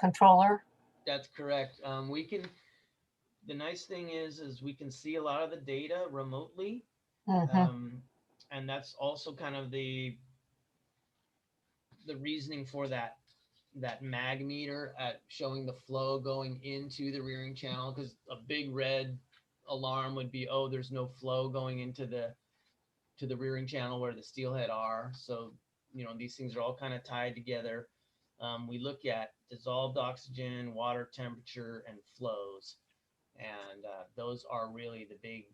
controller. That's correct. We can, the nice thing is we can see a lot of the data remotely. And that's also kind of the reasoning for that mag meter at showing the flow going into the rearing channel, because a big red alarm would be, oh, there's no flow going into the rearing channel where the steelhead are. So, you know, these things are all kind of tied together. We look at dissolved oxygen, water temperature, and flows. And those are really the big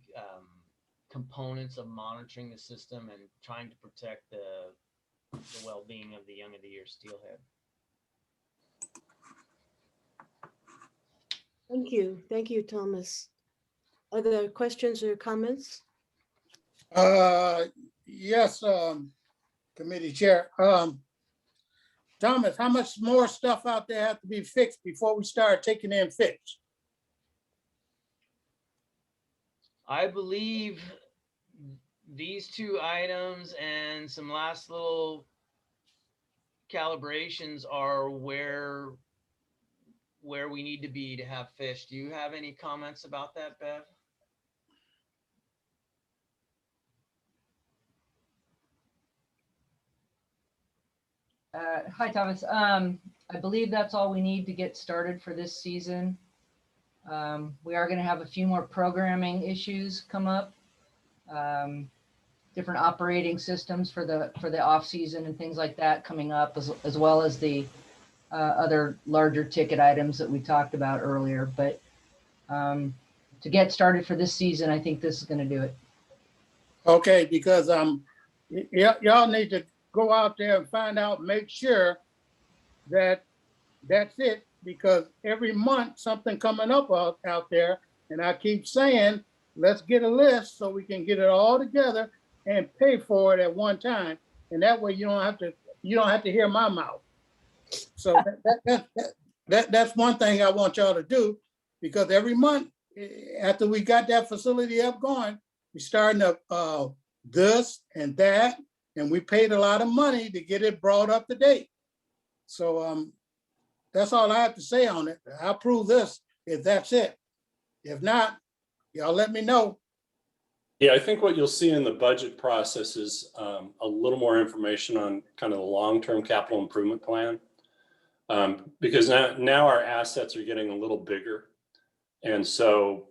components of monitoring the system and trying to protect the well-being of the young of the year steelhead. Thank you, Thomas. Other questions or comments? Yes, committee chair. Thomas, how much more stuff out there have to be fixed before we start taking in fish? I believe these two items and some last little calibrations are where we need to be to have fish. Do you have any comments about that, Bev? Hi, Thomas. I believe that's all we need to get started for this season. We are going to have a few more programming issues come up. Different operating systems for the off season and things like that coming up, as well as the other larger ticket items that we talked about earlier. But to get started for this season, I think this is going to do it. Okay, because y'all need to go out there and find out, make sure that that's it, because every month something coming up out there, and I keep saying, let's get a list so we can get it all together and pay for it at one time, and that way you don't have to hear my mouth. So that's one thing I want y'all to do, because every month after we got that facility up going, we starting up this and that, and we paid a lot of money to get it brought up to date. So that's all I have to say on it. I'll approve this if that's it. If not, y'all let me know. Yeah, I think what you'll see in the budget process is a little more information on kind of the long-term capital improvement plan. Because now our assets are getting a little bigger. And so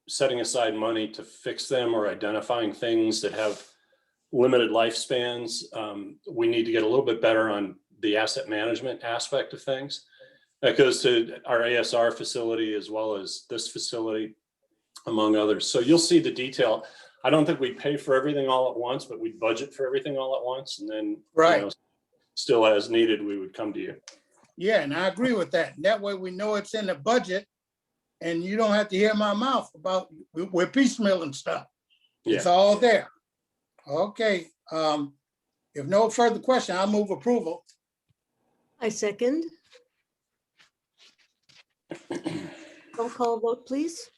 setting aside money to fix them or identifying things that have limited lifespans, we need to get a little bit better on the asset management aspect of things. That goes to our ASR facility as well as this facility, among others. So you'll see the detail. I don't think we pay for everything all at once, but we budget for everything all at once. And then, Right. you know, still as needed, we would come to you. Yeah, and I agree with that. That way we know it's in the budget, and you don't have to hear my mouth about we're piecemealing stuff. Yeah. It's all there. Okay. If no further question, I'll move approval. I second. Roll call vote, please.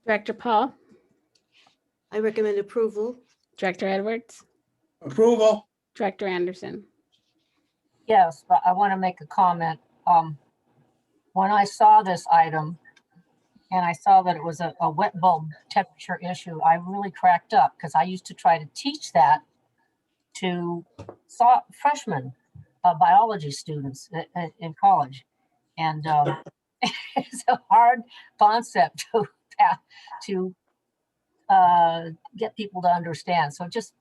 Director Paul, I recommend approval. Director Edwards, Approval. Director Anderson. Yes, but I want to make a comment. When I saw this item and I saw that it was a wet bulb temperature issue, I really cracked up, because I used to try to teach that to freshmen biology students in college. And it's a hard concept to get people to understand. So it just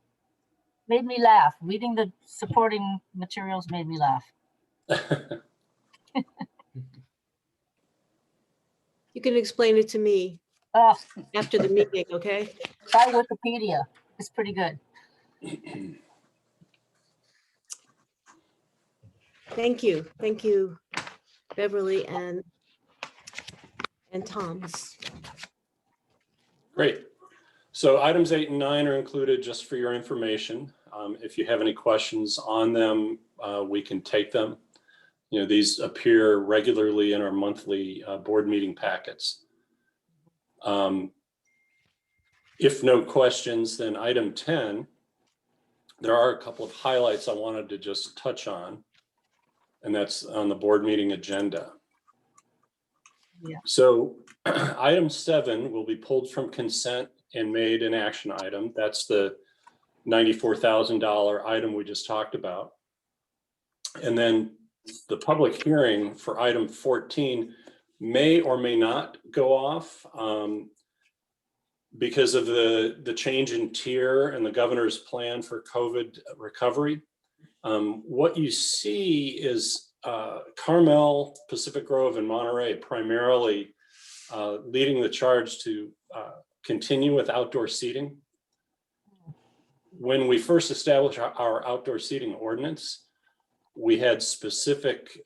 made me laugh. Reading the supporting materials made me laugh. You can explain it to me after the meeting, okay? Try Wikipedia. It's pretty good. Thank you. Thank you, Beverly and Thomas. Great. So items 8 and 9 are included just for your information. If you have any questions on them, we can take them. You know, these appear regularly in our monthly board meeting packets. If no questions, then item 10, there are a couple of highlights I wanted to just touch on, and that's on the board meeting agenda. Yeah. So item 7 will be pulled from consent and made an action item. That's the $94,000 item we just talked about. And then the public hearing for item 14 may or may not go off because of the change in tier and the governor's plan for COVID recovery. What you see is Carmel, Pacific Grove, and Monterey primarily leading the charge to continue with outdoor seating. When we first established our outdoor seating ordinance, we had specific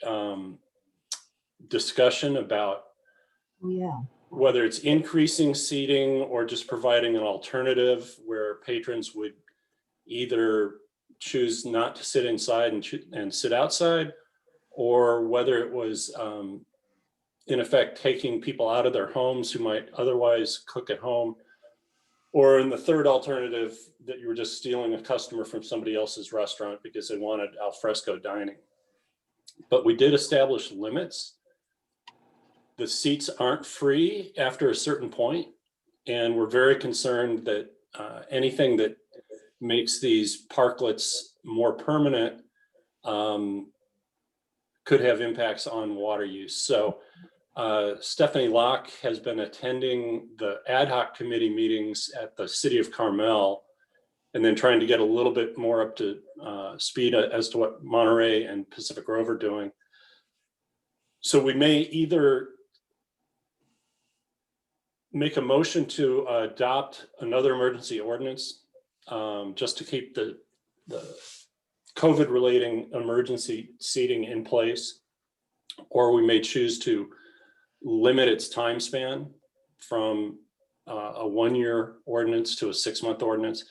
discussion about whether it's increasing seating or just providing an alternative where patrons would either choose not to sit inside and sit outside, or whether it was in effect taking people out of their homes who might otherwise cook at home, or in the third alternative that you were just stealing a customer from somebody else's restaurant because they wanted al fresco dining. But we did establish limits. The seats aren't free after a certain point, and we're very concerned that anything that makes these parklets more permanent could have impacts on water use. So Stephanie Locke has been attending the ad hoc committee meetings at the City of Carmel, and then trying to get a little bit more up to speed as to what Monterey and Pacific Grove are doing. So we may either make a motion to adopt another emergency ordinance just to keep the COVID relating emergency seating in place, or we may choose to limit its time span from a 1-year ordinance to a 6-month ordinance.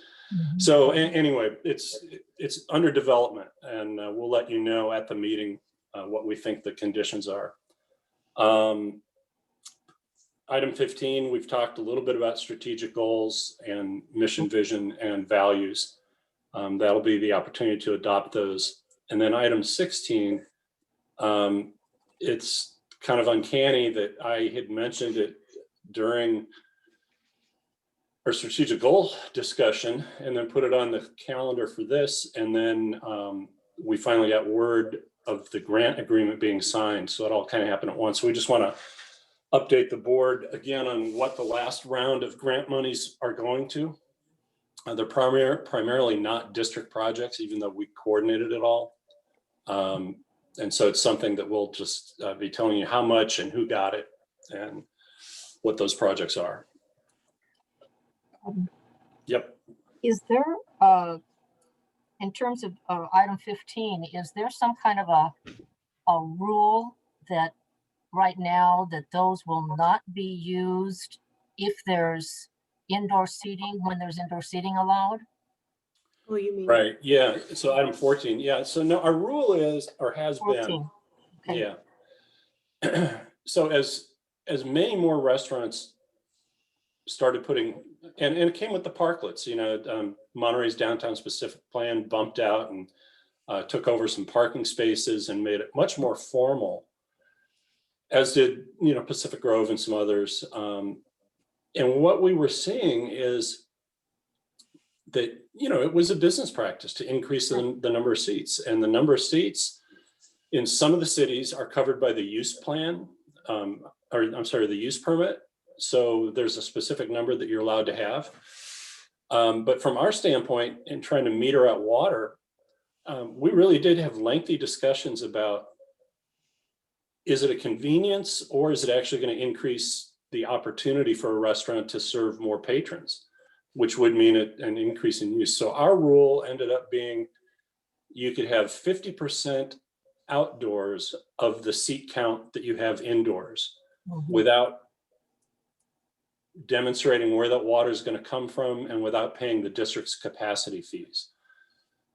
So anyway, it's under development, and we'll let you know at the meeting what we think the conditions are. Item 15, we've talked a little bit about strategic goals and mission, vision, and values. That'll be the opportunity to adopt those. And then item 16, it's kind of uncanny that I had mentioned it during our strategic goal discussion and then put it on the calendar for this. And then we finally got word of the grant agreement being signed. So it all kind of happened at once. So we just want to update the board again on what the last round of grant monies are going to. They're primarily not district projects, even though we coordinated it all. And so it's something that we'll just be telling you how much and who got it and what those projects are. Yep. Is there, in terms of item 15, is there some kind of a rule that right now that those will not be used if there's indoor seating, when there's indoor seating allowed? Oh, you mean? Right. Yeah. So item 14. Yeah. So no, our rule is, or has 14. been. Okay. Yeah. So as many more restaurants started putting, and it came with the parklets, you know, Monterey's downtown specific plan bumped out and took over some parking spaces and made it much more formal, as did, you know, Pacific Grove and some others. And what we were seeing is that, you know, it was a business practice to increase the number of seats, and the number of seats in some of the cities are covered by the use plan, or I'm sorry, the use permit. So there's a specific number that you're allowed to have. But from our standpoint, in trying to meter out water, we really did have lengthy discussions about, is it a convenience or is it actually going to increase the opportunity for a restaurant to serve more patrons, which would mean an increase in use. So our rule ended up being you could have 50% outdoors of the seat count that you have indoors without demonstrating where that water is going to come from and without paying the district's capacity fees.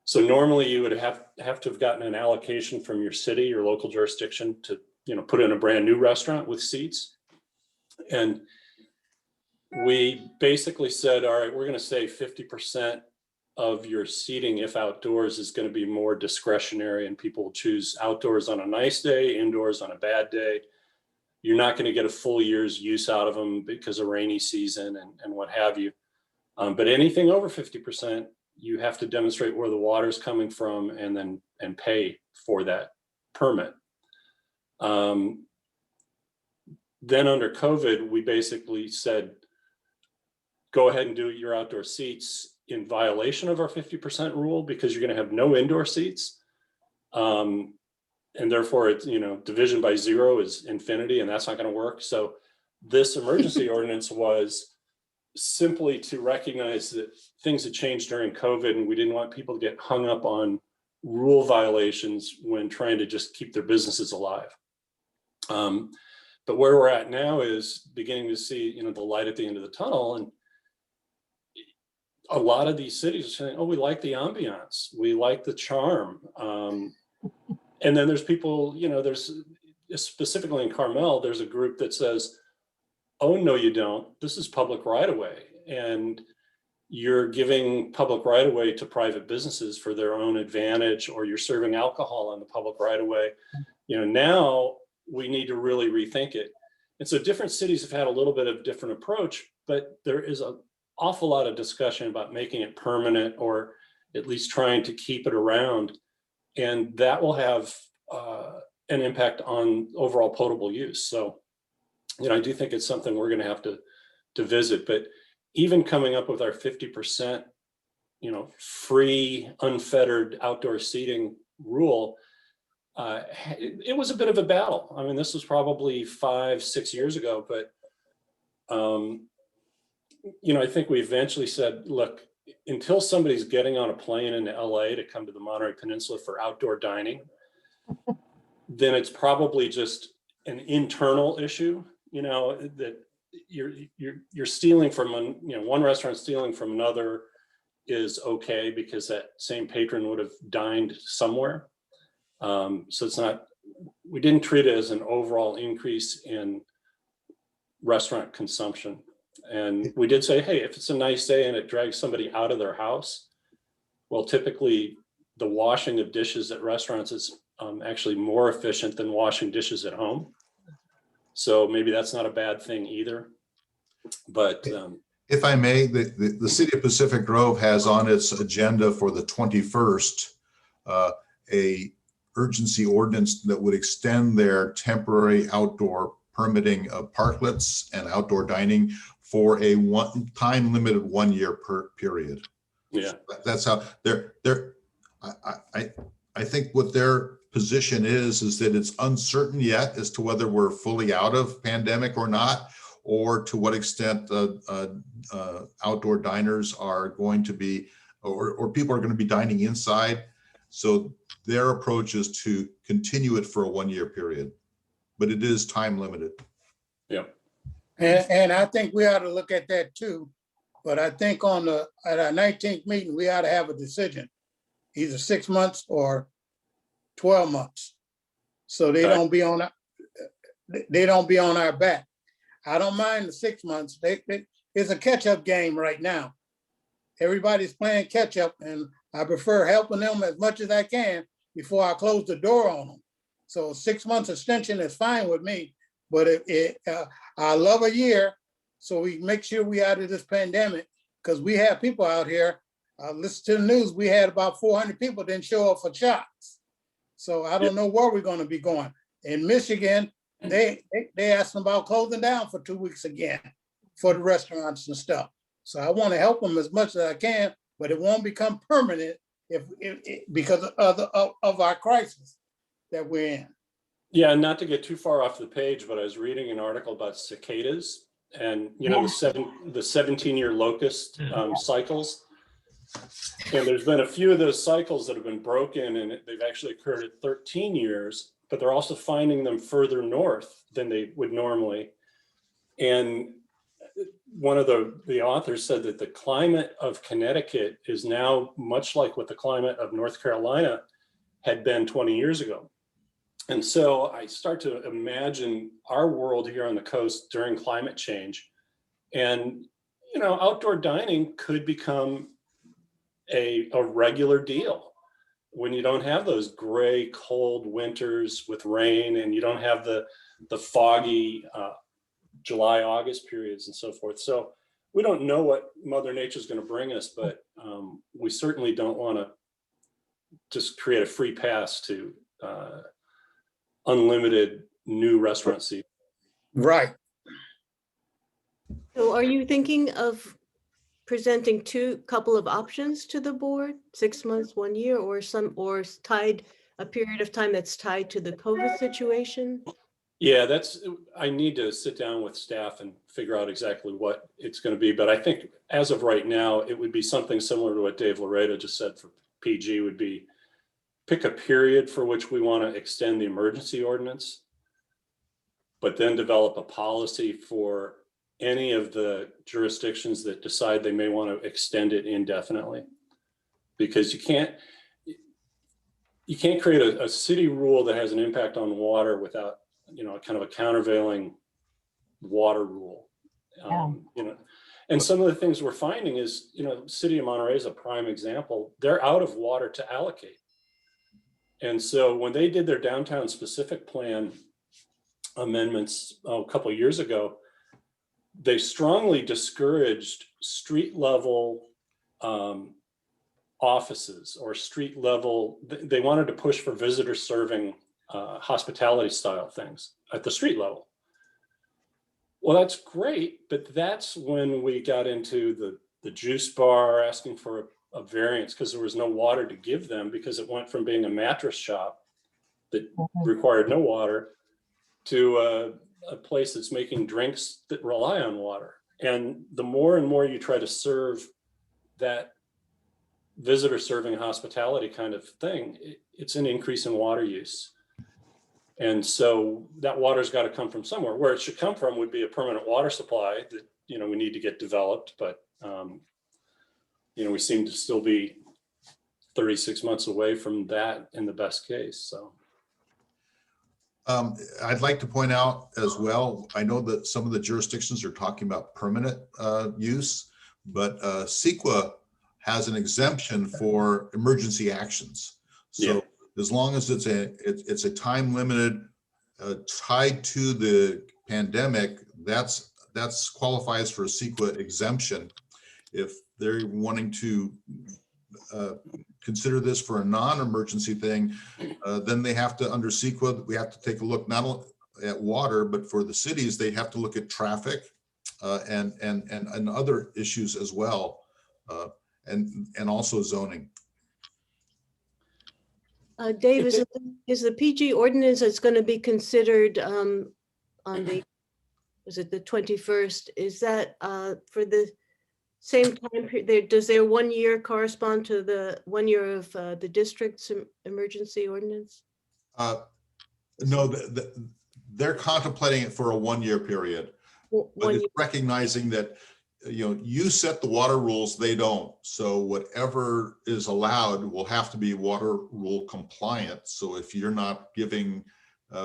So normally you would have to have gotten an allocation from your city or local jurisdiction to, you know, put in a brand new restaurant with seats. And we basically said, all right, we're going to say 50% of your seating, if outdoors, is going to be more discretionary, and people will choose outdoors on a nice day, indoors on a bad day. You're not going to get a full year's use out of them because of rainy season and what have you. But anything over 50%, you have to demonstrate where the water's coming from and pay for that permit. Then under COVID, we basically said, go ahead and do your outdoor seats in violation of our 50% rule, because you're going to have no indoor seats. And therefore, it's, division by zero is infinity, and that's not going to work. So this emergency ordinance was simply to recognize that things had changed during COVID, and we didn't want people to get hung up on rule violations when trying to just keep their businesses alive. But where we're at now is beginning to see, the light at the end of the tunnel. And a lot of these cities are saying, oh, we like the ambiance, we like the charm. And then there's people, there's specifically in Carmel, there's a group that says, oh, no, you don't. This is public right of way. And you're giving public right of way to private businesses for their own advantage, or you're serving alcohol on the public right of way. Now we need to really rethink it. And so different cities have had a little bit of different approach, but there is an awful lot of discussion about making it permanent, or at least trying to keep it around. And that will have an impact on overall potable use. So, I do think it's something we're going to have to visit. But even coming up with our 50%, free, unfettered outdoor seating rule, it was a bit of a battle. I mean, this was probably 5-6 years ago, but I think we eventually said, look, until somebody's getting on a plane into LA to come to the Monterey Peninsula for outdoor dining, then it's probably just an internal issue, that you're stealing from one restaurant stealing from another is okay, because that same patron would have dined somewhere. So it's not, we didn't treat it as an overall increase in restaurant consumption. And we did say, hey, if it's a nice day and it drags somebody out of their house, well, typically the washing of dishes at restaurants is actually more efficient than washing dishes at home. So maybe that's not a bad thing either. But if I may, the city of Pacific Grove has on its agenda for the 21st a urgency ordinance that would extend their temporary outdoor permitting of parklets and outdoor dining for a time limited 1 year per period. Yeah, that's how I think what their position is that it's uncertain yet as to whether we're fully out of pandemic or not, or to what extent outdoor diners are going to be, or people are going to be dining inside. So their approach is to continue it for a 1 year period, but it is time limited. yeah. And I think we ought to look at that too. But I think at our 19th meeting, we ought to have a decision, either 6 months or 12 months. So they Okay. don't be on our back. I don't mind the 6 months. It's a catch-up game right now. Everybody's playing catch-up, and I prefer helping them as much as I can before I close the door on them. So 6 months extension is fine with me, but I love a year, so we make sure we out of this pandemic, because we have people out here. Listen to the news. We had about 400 people didn't show up for shots. So I don't know where we're going to be going. In Michigan, they asked them about closing down for 2 weeks again for the restaurants and stuff. So I want to help them as much as I can, but it won't become permanent because of our crisis that we're in. Yeah, and not to get too far off the page, but I was reading an article about cicadas and, the 17-year locust cycles. And there's been a few of those cycles that have been broken, and they've actually occurred at 13 years, but they're also finding them further north than they would normally. And one of the authors said that the climate of Connecticut is now much like what the climate of North Carolina had been 20 years ago. And so I start to imagine our world here on the coast during climate change. And you know, outdoor dining could become a regular deal when you don't have those gray, cold winters with rain, and you don't have the foggy July, August periods and so forth. So we don't know what Mother Nature is going to bring us, but we certainly don't want to just create a free pass to unlimited new restaurant seats. Right. So are you thinking of presenting couple of options to the board, 6 months, 1 year, or tied, a period of time that's tied to the COVID situation? Yeah, I need to sit down with staff and figure out exactly what it's going to be. But I think as of right now, it would be something similar to what Dave Laredo just said for PG, would be pick a period for which we want to extend the emergency ordinance, but then develop a policy for any of the jurisdictions that decide they may want to extend it indefinitely. Because you can't create a city rule that has an impact on water without, you know, kind of a countervailing water rule. You know, and some of the things we're finding is, you know, City of Monterey is a prime example. They're out of water to allocate. And so when they did their downtown specific plan amendments a couple of years ago, they strongly discouraged street level offices or street level. They wanted to push for visitor serving hospitality style things at the street level. Well, that's great, but that's when we got into the juice bar asking for a variance because there was no water to give them, because it went from being a mattress shop that required no water to a place that's making drinks that rely on water. And the more and more you try to serve that visitor serving hospitality kind of thing, it's an increase in water use. And so that water's got to come from somewhere. Where it should come from would be a permanent water supply that, you know, we need to get developed, but you know, we seem to still be 36 months away from that in the best case. So I'd like to point out as well, I know that some of the jurisdictions are talking about permanent use, but CEQA has an exemption for emergency actions. So as long as it's a time limited tied to the pandemic, that's qualifies for a CEQA exemption. If they're wanting to consider this for a non-emergency thing, then they have to, under CEQA, we have to take a look not only at water, but for the cities, they have to look at traffic and other issues as well, and also zoning. Dave, is the PG ordinance that's going to be considered on the, was it the 21st? Is that for the same time period? Does their 1 year correspond to the 1 year of the district's emergency ordinance? No, they're contemplating it for a 1 year period, but it's recognizing that, you know, you set the water rules, they don't. So whatever is allowed will have to be water rule compliant. So if you're not giving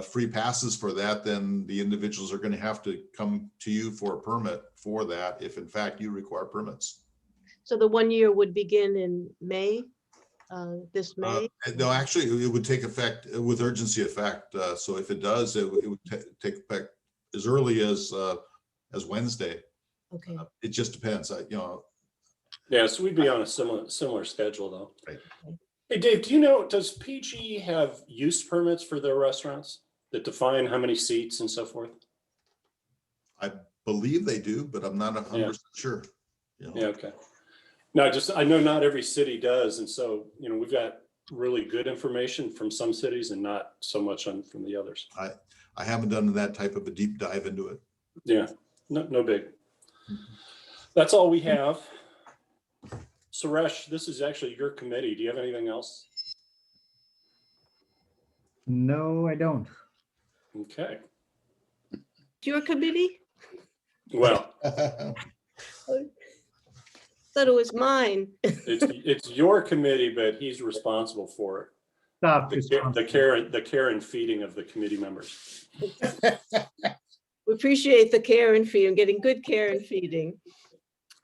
free passes for that, then the individuals are going to have to come to you for a permit for that, if in fact you require permits. So the 1 year would begin in May, this May? No, actually, it would take effect with urgency effect. So if it does, it would take effect as early as Wednesday. Okay. It just depends, you know. yeah, so we'd be on a similar schedule though. Right. Hey, Dave, do you know, does PG have use permits for their restaurants that define how many seats and so forth? I believe they do, but I'm not 100% sure. You know? Yeah, okay. No, I know not every city does. And so, you know, we've got really good information from some cities and not so much from the others. I haven't done that type of a deep dive into it. Yeah, no big. That's all we have. Suresh, this is actually your committee. Do you have anything else? No, I don't. Okay. Your committee? Well, Thought it was mine. it's your committee, but he's responsible for it. Stop. The care and feeding of the committee members. We appreciate the care and feeding, getting good care and feeding.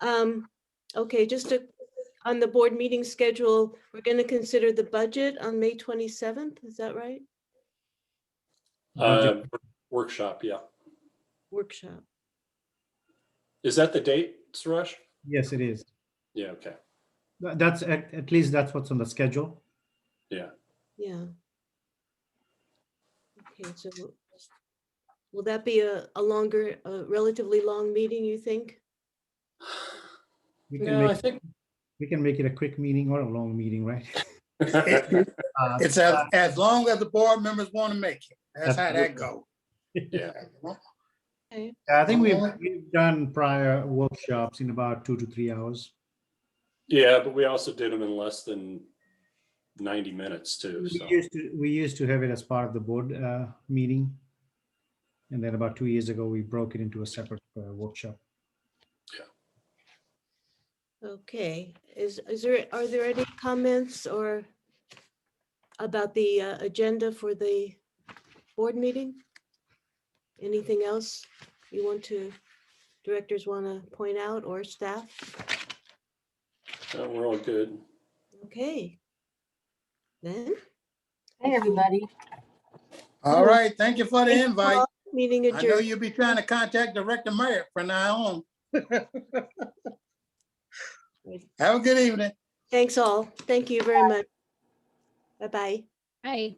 Okay, on the board meeting schedule, we're going to consider the budget on May 27th. Is that right? Budget. Workshop, yeah. Workshop. Is that the date, Suresh? Yes, it is. Yeah, okay, That's at least that's what's on the schedule. yeah. Yeah. Okay, so will that be a relatively long meeting, you think? We No, I think. we can make it a quick meeting or a long meeting, right? It's as long as the board members want to make it. That's how that goes. Yeah, I think we've done prior workshops in about 2 to 3 hours. yeah, but we also did them in less than 90 minutes too, We so. used to have it as part of the board meeting. And then about 2 years ago, we broke it into a separate workshop. Okay, are there any comments or about the agenda for the board meeting? Anything else directors want to point out, or staff? We're all good. Okay. Then, Hey, everybody. All right, thank you for the invite. meeting I know adjourned. you'll be trying to contact Director Merritt from now on. Have a good evening. Thanks all. Thank you very much. Bye-bye. Hi.